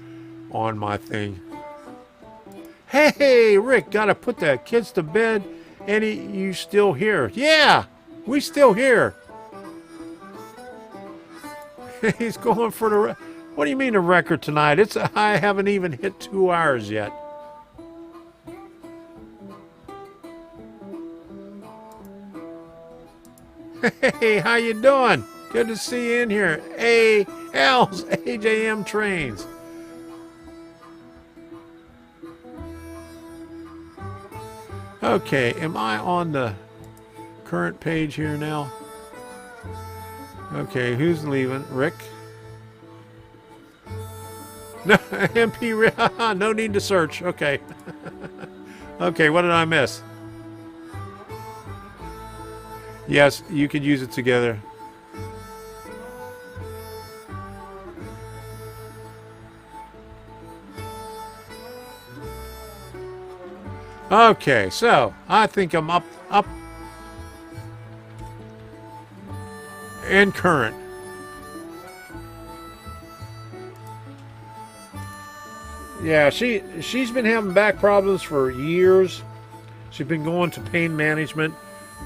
on my thing. Hey, Rick, gotta put the kids to bed. Eddie, you still here? Yeah, we still here. He's going for the... What do you mean a record tonight? I haven't even hit 2 hours yet. Hey, how you doing? Good to see you in here. Al's AJM Trains. Okay, am I on the current page here now? Okay, who's leaving? Rick? No, MP, no need to search. Okay. Okay, what did I miss? Yes, you could use it together. Okay, so I think I'm up and current. Yeah, she's been having back problems for years. She's been going to pain management.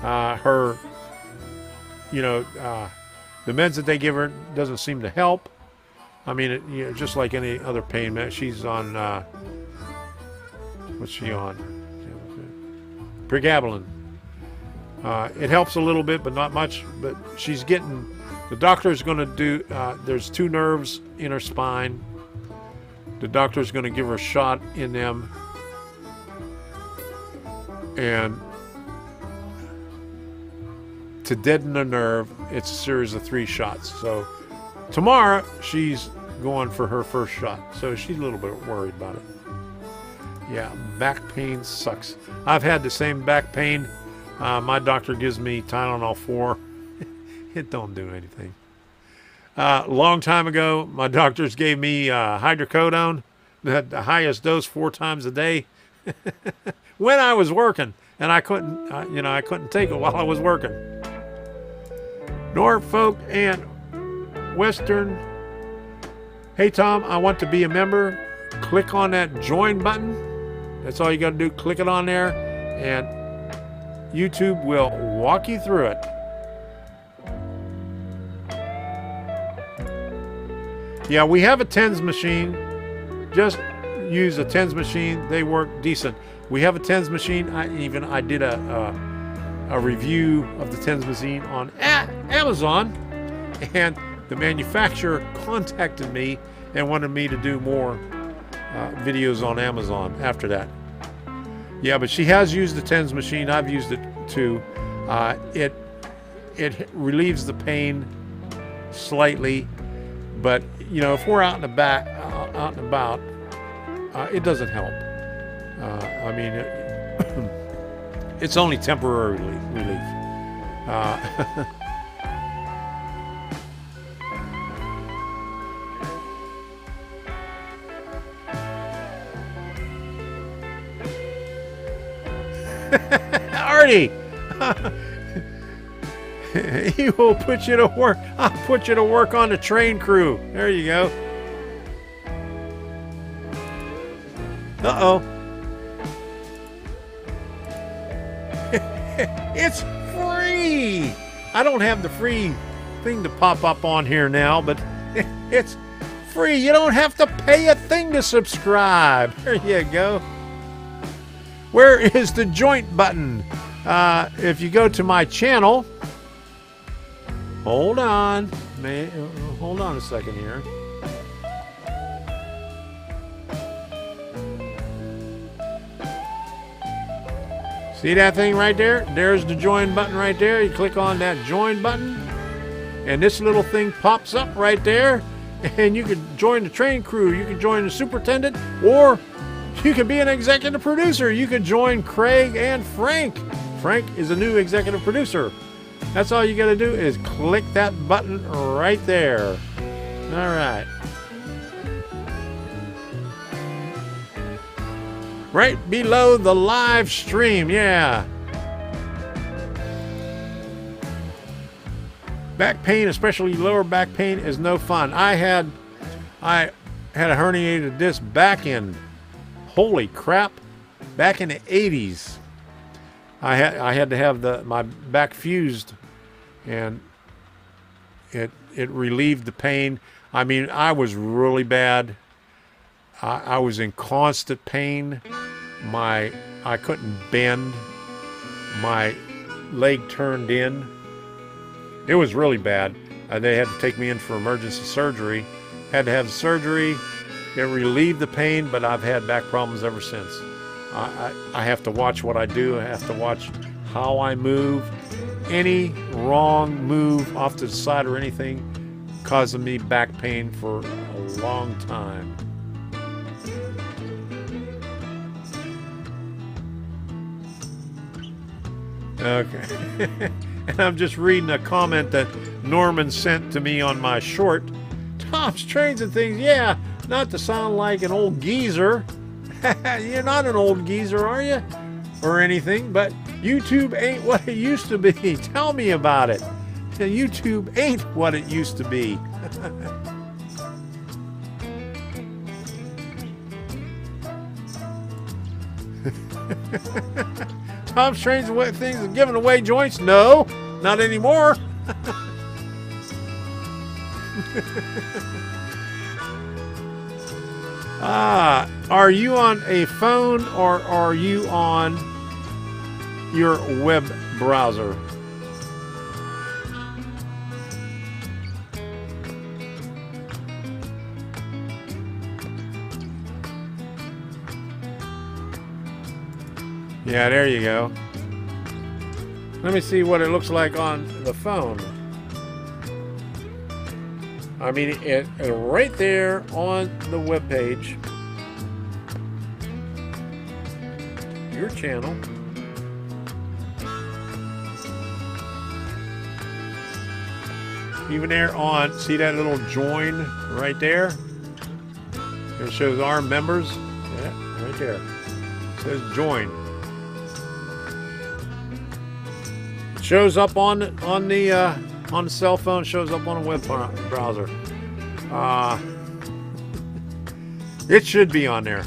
Her, the meds that they give her doesn't seem to help. I mean, just like any other pain med. She's on, what's she on? Pregabalin. It helps a little bit, but not much. But she's getting, the doctor's going to do, there's 2 nerves in her spine. The doctor's going to give her a shot in them. And to deaden a nerve, it's a series of 3 shots. So tomorrow, she's going for her first shot. So she's a little bit worried about it. Yeah, back pain sucks. I've had the same back pain. My doctor gives me Tylenol 4. It don't do anything. Long time ago, my doctors gave me hydrocodone, the highest dose 4 times a day, when I was working, and I couldn't, I couldn't take it while I was working. Norfolk and Western. Hey Tom, I want to be a member. Click on that join button. That's all you got to do. Click it on there, and YouTube will walk you through it. Yeah, we have a tens machine. Just use a tens machine. They work decent. We have a tens machine. I did a review of the tens machine on Amazon, and the manufacturer contacted me and wanted me to do more videos on Amazon after that. Yeah, but she has used the tens machine. I've used it too. It relieves the pain slightly, But you know, if we're out and about, it doesn't help. I mean, it's only temporary relief. Artie, he will put you to work. I'll put you to work on the train crew. There you go. Uh-oh. It's free. I don't have the free thing to pop up on here now, but it's free. You don't have to pay a thing to subscribe. There you go. Where is the joint button? If you go to my channel, hold on a second here. See that thing right there? There's the join button right there. You click on that join button, and this little thing pops up right there, and you can join the train crew. You can join the superintendent, or you can be an executive producer. You could join Craig and Frank. Frank is a new executive producer. That's all you got to do is click that button right there. All right. Right below the live stream, yeah. Back pain, especially lower back pain, is no fun. I had a herniated disc back in, holy crap, back in the 80s. I had to have my back fused, and it relieved the pain. I mean, I was really bad. I was in constant pain. I couldn't bend. My leg turned in. It was really bad. They had to take me in for emergency surgery. Had to have the surgery. It relieved the pain, but I've had back problems ever since. I have to watch what I do. I have to watch how I move. Any wrong move off to the side or anything causing me back pain for a long time. Okay. And I'm just reading a comment that Norman sent to me on my short. Tom's Trains and Things. Yeah, not to sound like an old geezer. You're not an old geezer, are you? Or anything, but YouTube ain't what it used to be. Tell me about it. YouTube ain't what it used to be. Tom's Trains and Things are giving away joints? No, not anymore. Are you on a phone or are you on your web browser? Yeah, there you go. Let me see what it looks like on the phone. I mean, it right there on the web page. Your channel. Even there on, see that little join right there? It shows our members. Yeah, right there. It says join. It shows up on the cell phone, shows up on a web browser. It should be on there.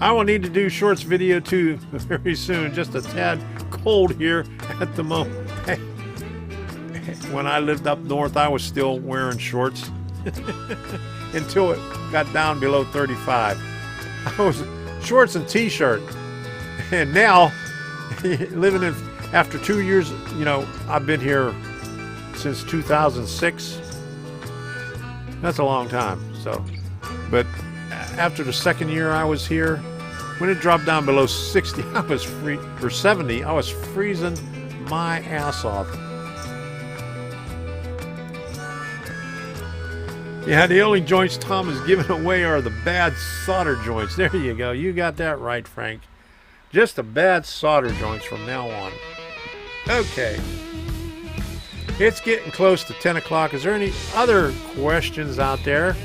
I will need to do shorts video too very soon. Just a tad cold here at the moment. When I lived up north, I was still wearing shorts until it got down below 35. I was shorts and t-shirt. And now, living in, after 2 years, you know, I've been here since 2006. That's a long time. So, but after the second year I was here, when it dropped down below 60, I was or 70, I was freezing my ass off. Yeah, the only joints Tom is giving away are the bad solder joints. There you go. You got that right, Frank. Just the bad solder joints from now on. Okay. It's getting close to 10 o'clock. Is there any other questions out there?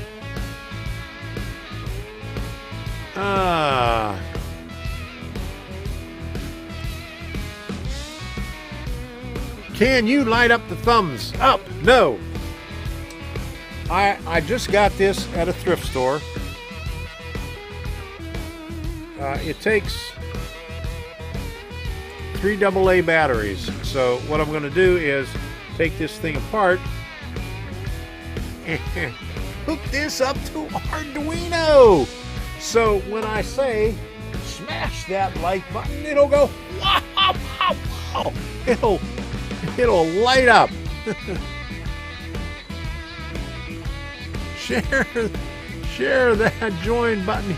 Can you light up the thumbs up? No. I just got this at a thrift store. It takes 3 AA batteries. So what I'm going to do is take this thing apart and hook this up to Arduino. So when I say smash that like button, it'll go wow, wow, wow. It'll light up. Share that join button.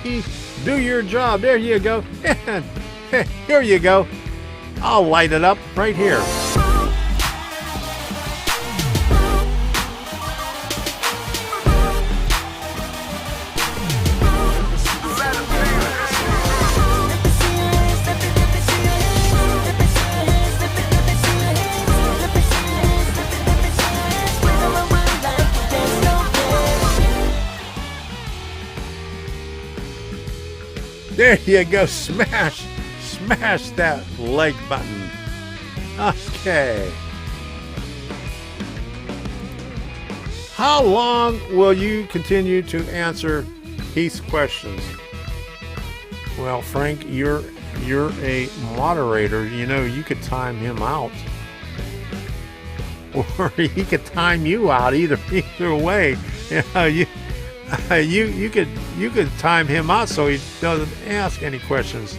Do your job. There you go. And here you go. I'll light it up right here. There you go. Smash that like button. Okay. How long will you continue to answer Heath's questions? Well, Frank, you're a moderator. You know, you could time him out. Or he could time you out. Either way. You could time him out so he doesn't ask any questions.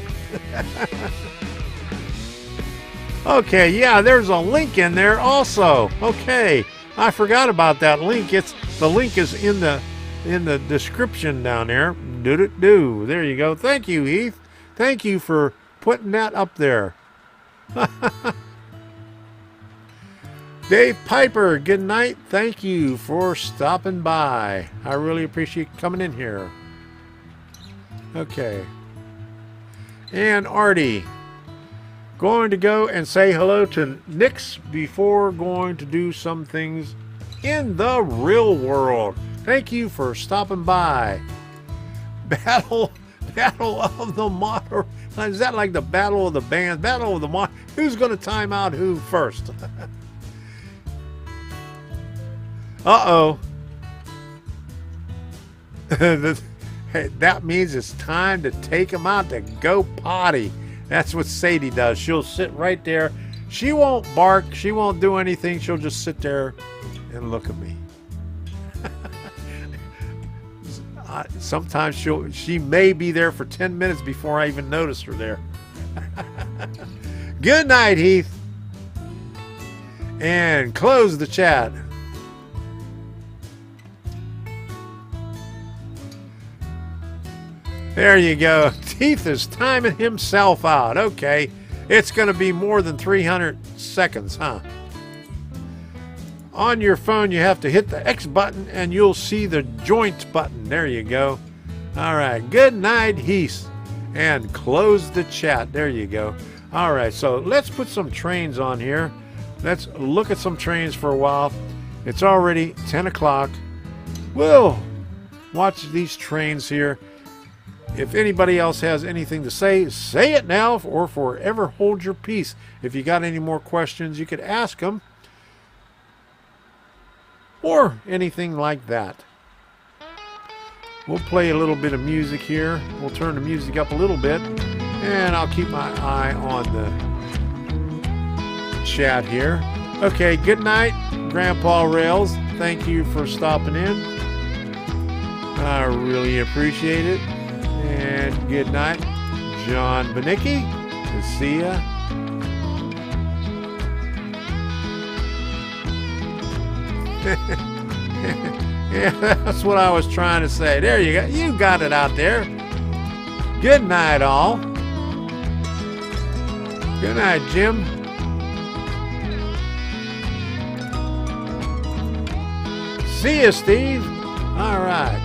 Okay, yeah, there's a link in there also. Okay, I forgot about that link. The link is in the description down there. Do. There you go. Thank you, Heath. Thank you for putting that up there. Dave Piper, good night. Thank you for stopping by. I really appreciate you coming in here. Okay. And Artie, going to go and say hello to Nix before going to do some things in the real world. Thank you for stopping by. Battle of the Motor. Is that like the battle of the bands? Battle of the Motor. Who's going to time out who first? Uh-oh. That means it's time to take him out to go potty. That's what Sadie does. She'll sit right there. She won't bark. She won't do anything. She'll just sit there and look at me. Sometimes she may be there for 10 minutes before I even notice her there. Good night, Heath. And close the chat. There you go. Heath is timing himself out. Okay. It's going to be more than 300 seconds, huh? On your phone, you have to hit the X button and you'll see the joint button. There you go. All right. Good night, Heath. And close the chat. There you go. All right. So let's put some trains on here. Let's look at some trains for a while. It's already 10 o'clock. We'll watch these trains here. If anybody else has anything to say it now or forever hold your peace. If you got any more questions, you could ask them. Or anything like that. We'll play a little bit of music here. We'll turn the music up a little bit. And I'll keep my eye on the chat here. Okay, good night, Grandpa Rails. Thank you for stopping in. I really appreciate it. And good night, John Benicki. See ya. Yeah, that's what I was trying to say. There you go. You got it out there. Good night, all. Good night, Jim. See you, Steve. All right.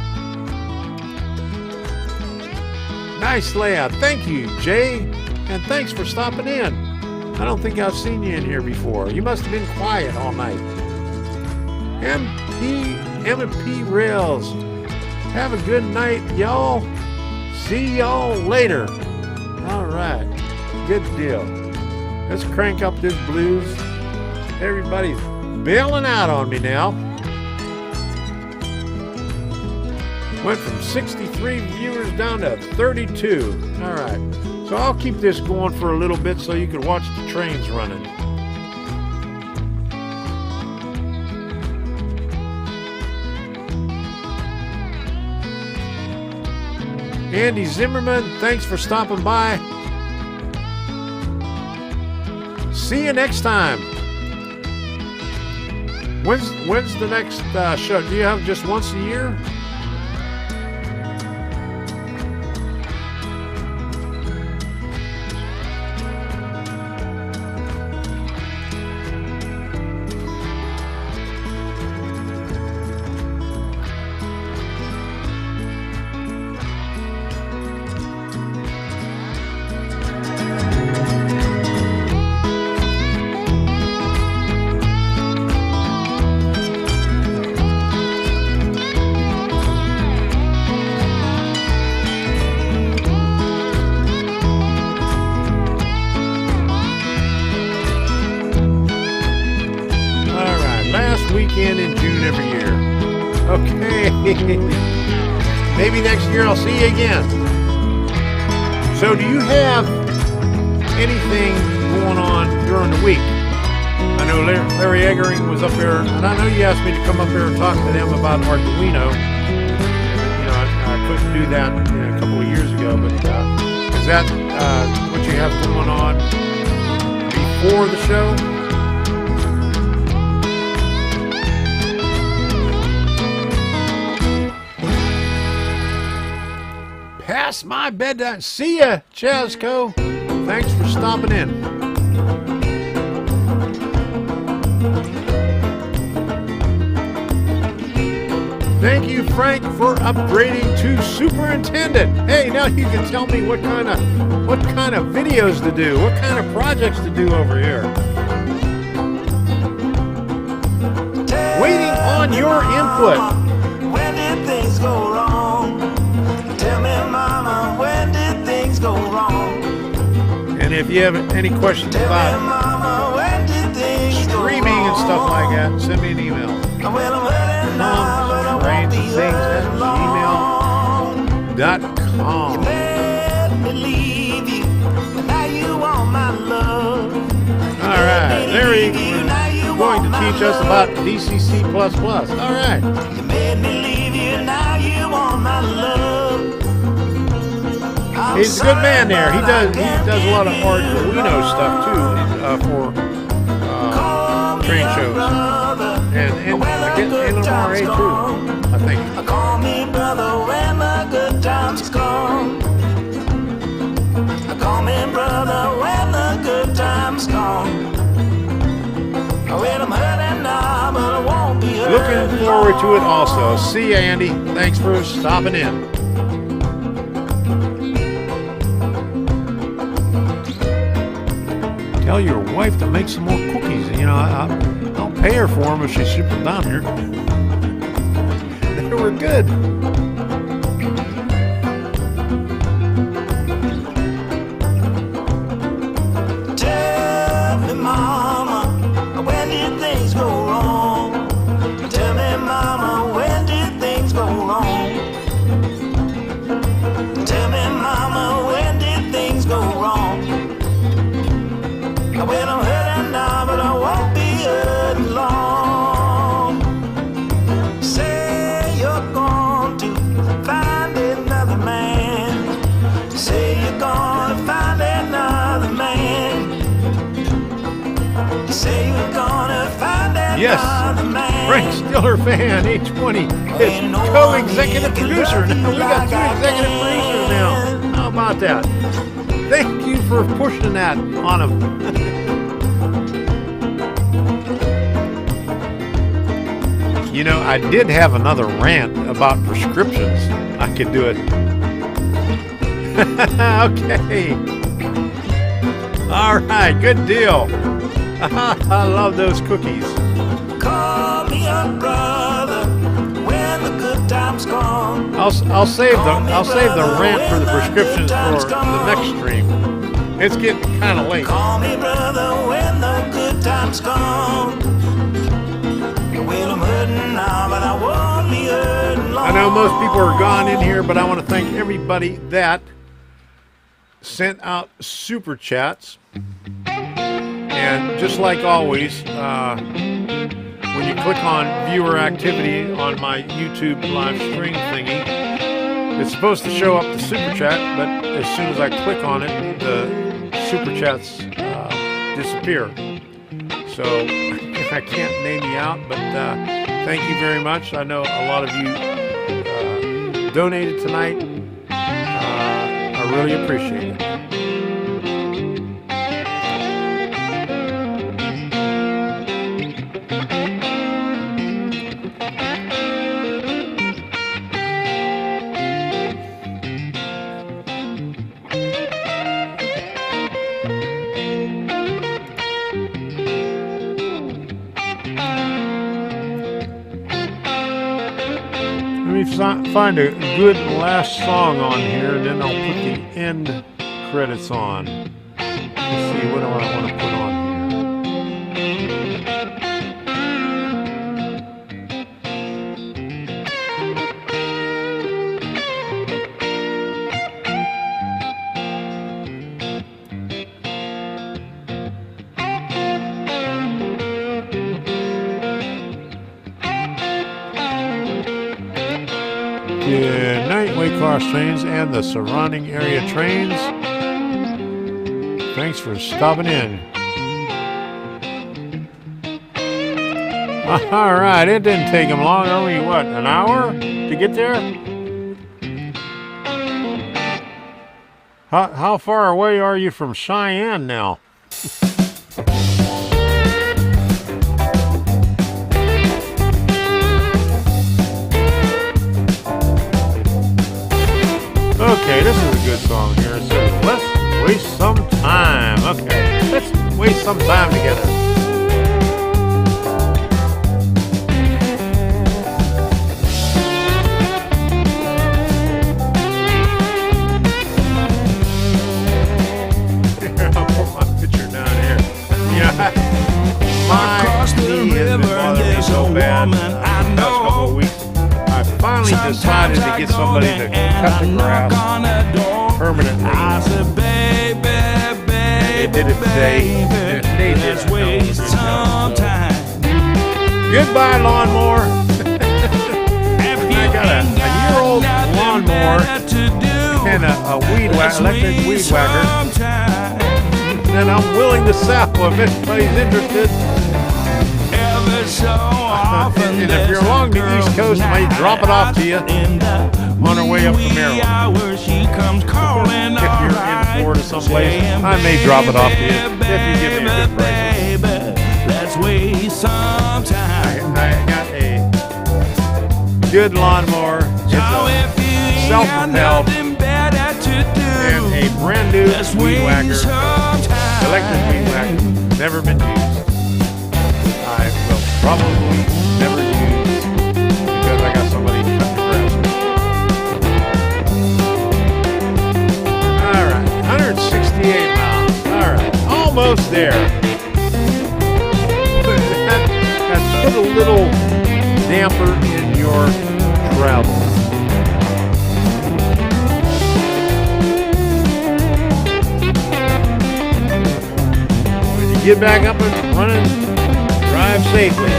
Nice layout. Thank you, Jay. And thanks for stopping in. I don't think I've seen you in here before. You must have been quiet all night. M&P Rails. Have a good night, y'all. See y'all later. All right. Good deal. Let's crank up this blues. Everybody's bailing out on me now. Went from 63 viewers down to 32. All right. So I'll keep this going for a little bit so you can watch the trains running. Andy Zimmerman, thanks for stopping by. See you next time. When's the next show? Do you have just once a year? Weekend in June every year. Okay. Maybe next year I'll see you again. So do you have anything going on during the week? I know Larry Eggering was up there, and I know you asked me to come up here and talk to them about Arduino. You know, I couldn't do that a couple of years ago, but is that what you have going on before the show? Past my bedtime. See ya, Chazco. Thanks for stopping in. Thank you, Frank, for upgrading to superintendent. Hey, now you can tell me what kind of videos to do, what kind of projects to do over here. Waiting on your input. When did things go wrong? Tell me, Mama, when did things go wrong? And if you have any questions Tell me, about Mama, when did things go streaming wrong? and stuff like that, send me an email. Well, I'm hurting now, but I won't be hurting long. tomstrainsandthings@gmail.com. You made me leave you, but now you want my love. All right, Larry, going to teach us about DCC++. All right. You made me leave you, now you want my love. He's a good man there. He does a lot of Arduino stuff too for train shows and NMRA too, I think. Call me brother when the good times come. Call me brother when the good times come. Well, I'm hurting now, but I won't be hurting. Looking forward to it also. See ya, Andy. Thanks for stopping in. Tell your wife to make some more cookies. You know, I'll pay her for them if she ships them down here. They were good. Tell me, Mama, when did things go wrong? Tell me, Mama, when did things go wrong? Tell me, Mama, when did things go wrong? Well, I'm hurting now, but I won't be hurting long. Say you're going to find another man. Say you're going to find another man. Say you're going to find another Yes, man. Frank Stiller fan, H20 is co-executive producer. Now we got two executive producers now. How about that? Thank you for pushing that on him. You know, I did have another rant about prescriptions. I could do it. Okay. All right, good deal. I love those cookies. Call me a brother when the good times come. I'll save the rant for the prescriptions for the next stream. It's getting kind of late. Call me brother when the good times come. Well, I'm hurting now, but I won't be hurting long. I know most people are gone in here, but I want to thank everybody that sent out super chats. And just like always, when you click on viewer activity on my YouTube live stream thingy, it's supposed to show up the super chat, but as soon as I click on it, the super chats disappear. So I can't name you out, but thank you very much. I know a lot of you donated tonight. I really appreciate it. Find a good last song on here, and then I'll put the end credits on. Let's see, what do I want to put on Good night, Waycross trains and the surrounding area trains. Thanks for stopping in. All right, it didn't take them long. Only, what, an hour to get there? How far away are you from Cheyenne now? Okay, this is a good song here. It says, let's waste some time. Okay, let's waste some time together. Here, I'll put my picture down here. You know, my knee has been bothering me so bad the past couple of weeks. I finally decided to get somebody to cut the grass permanently. They did it today. They did it. Goodbye, lawnmower. I got a year-old lawnmower and a electric weed whacker. And I'm willing to sell if anybody's interested. And if you're along the East Coast, I may drop it off to you on our way up to Maryland. If you're in Florida someplace, I may drop it off to you if you give me a good price. I got a good lawnmower. It's a self-propelled and a brand new weed whacker, electric weed whacker, never been used. I will probably never use because I got somebody to cut the grass. All right, 168 miles. All right, almost there. That's put a little damper in your travel. When you get back up and running, drive safely.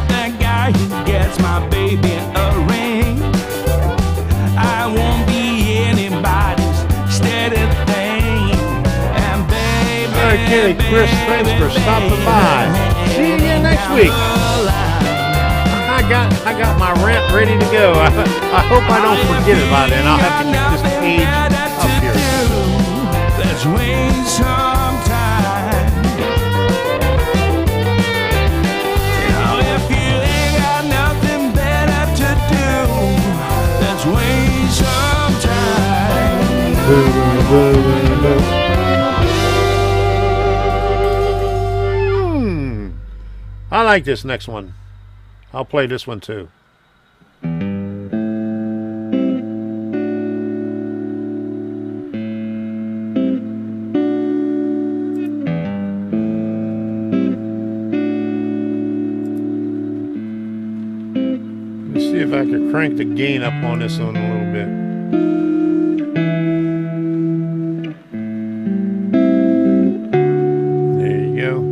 that guy who gets my baby a ring. I won't be anybody's steady thing. And baby, All right, Kenny, Chris, thanks for stopping by. See you again next week. I got my rant ready to go. I hope I don't forget about it, and I'll have to keep this page up here. Let's waste some time. You know, if you ain't got nothing better to do, let's waste some time. I like this next one. I'll play this one too. Let's see if I can crank the gain up on this one a little bit. There you go.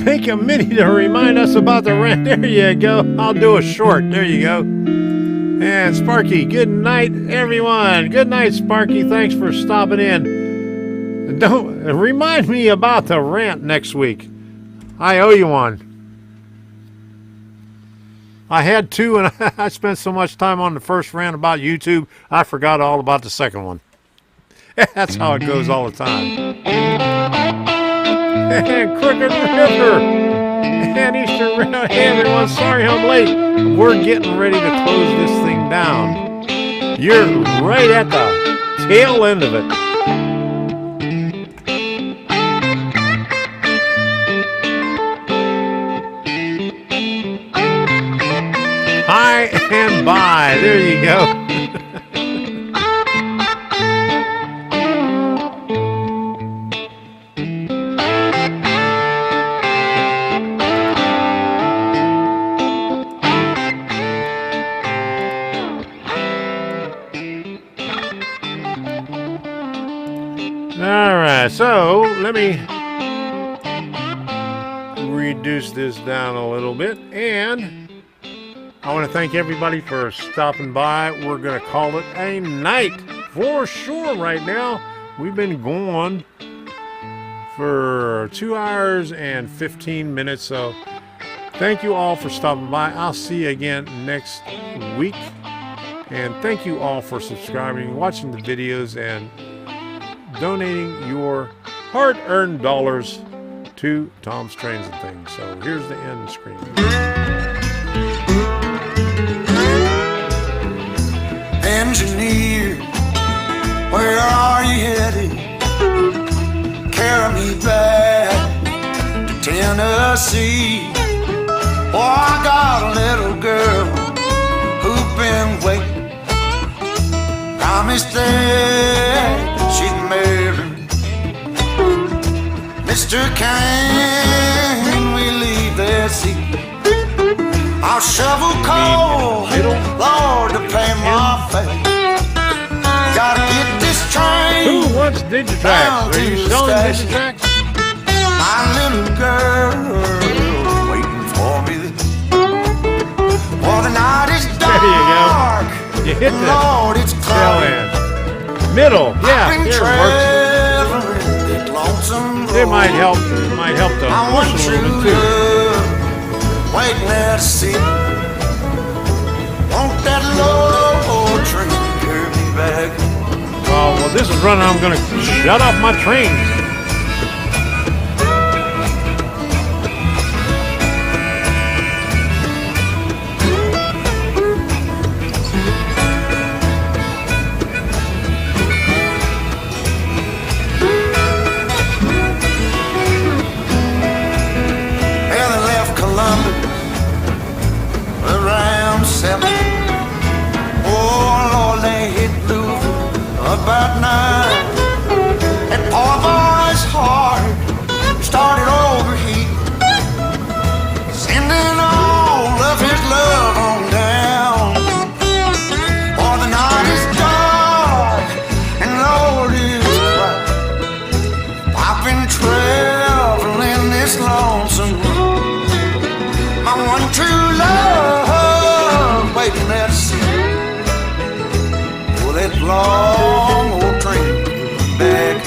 Make a mini to remind us about the rant. There you go. I'll do a short. There you go. And Sparky, good night, everyone. Good night, Sparky. Thanks for stopping in. Don't remind me about the rant next week. I owe you one. I had two, and I spent so much time on the first rant about YouTube, I forgot all about the second one. That's how it goes all the time. And Crooked River and Eastern River. Hey everyone, sorry I'm late. We're getting ready to close this thing down. You're right at the tail end of it. Hi and bye. There you go. So let me reduce this down a little bit, and I want to thank everybody for stopping by. We're going to call it a night for sure right now. We've been going for 2 hours and 15 minutes, so thank you all for stopping by. I'll see you again next week, and thank you all for subscribing, watching the videos, and donating your hard-earned dollars to Tom's Trains and Things. So here's the end screen. Engineer, where are you headed? Carry me back to Tennessee. Oh, I got a little girl who's been waiting. Promised that she'd marry me. Mister, can we leave that seat? I'll shovel coal, Lord, to pay my fare. Gotta get this train. Who wants Digitracks? Are you selling Digitracks? My little girl waiting for me. Well, the night is dark. There you go. You hit the Lord, it's tail cloudy. end. Middle, yeah, I've been here it works. traveling that lonesome road. It might help. It might help to I push want a true little bit too. love waiting at sea. Want that low train to carry me back. Well, this is running. I'm going to shut off my trains. Well, they left Columbus around 7. Oh, Lord, they hit Louisville about 9. That poor boy's heart started overheating, sending all of his love on down. long old train back.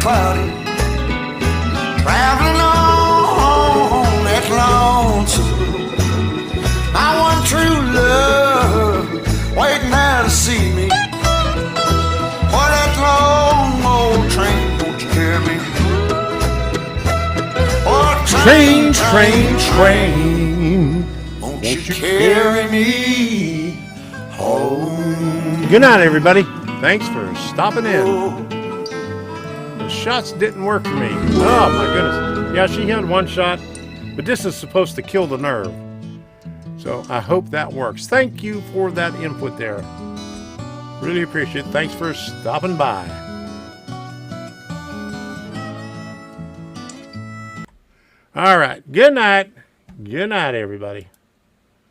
Cloudy, traveling on that lonesome. My one true love waiting there to see me. For that long old train, won't you carry me? Oh, Train, train, train. won't you carry me home? Good night, everybody. Thanks for stopping in. Shots didn't work for me. Oh my goodness. Yeah, she had one shot, but this is supposed to kill the nerve. So I hope that works. Thank you for that input there. Really appreciate it. Thanks for stopping by. All right. Good night. Good night, everybody.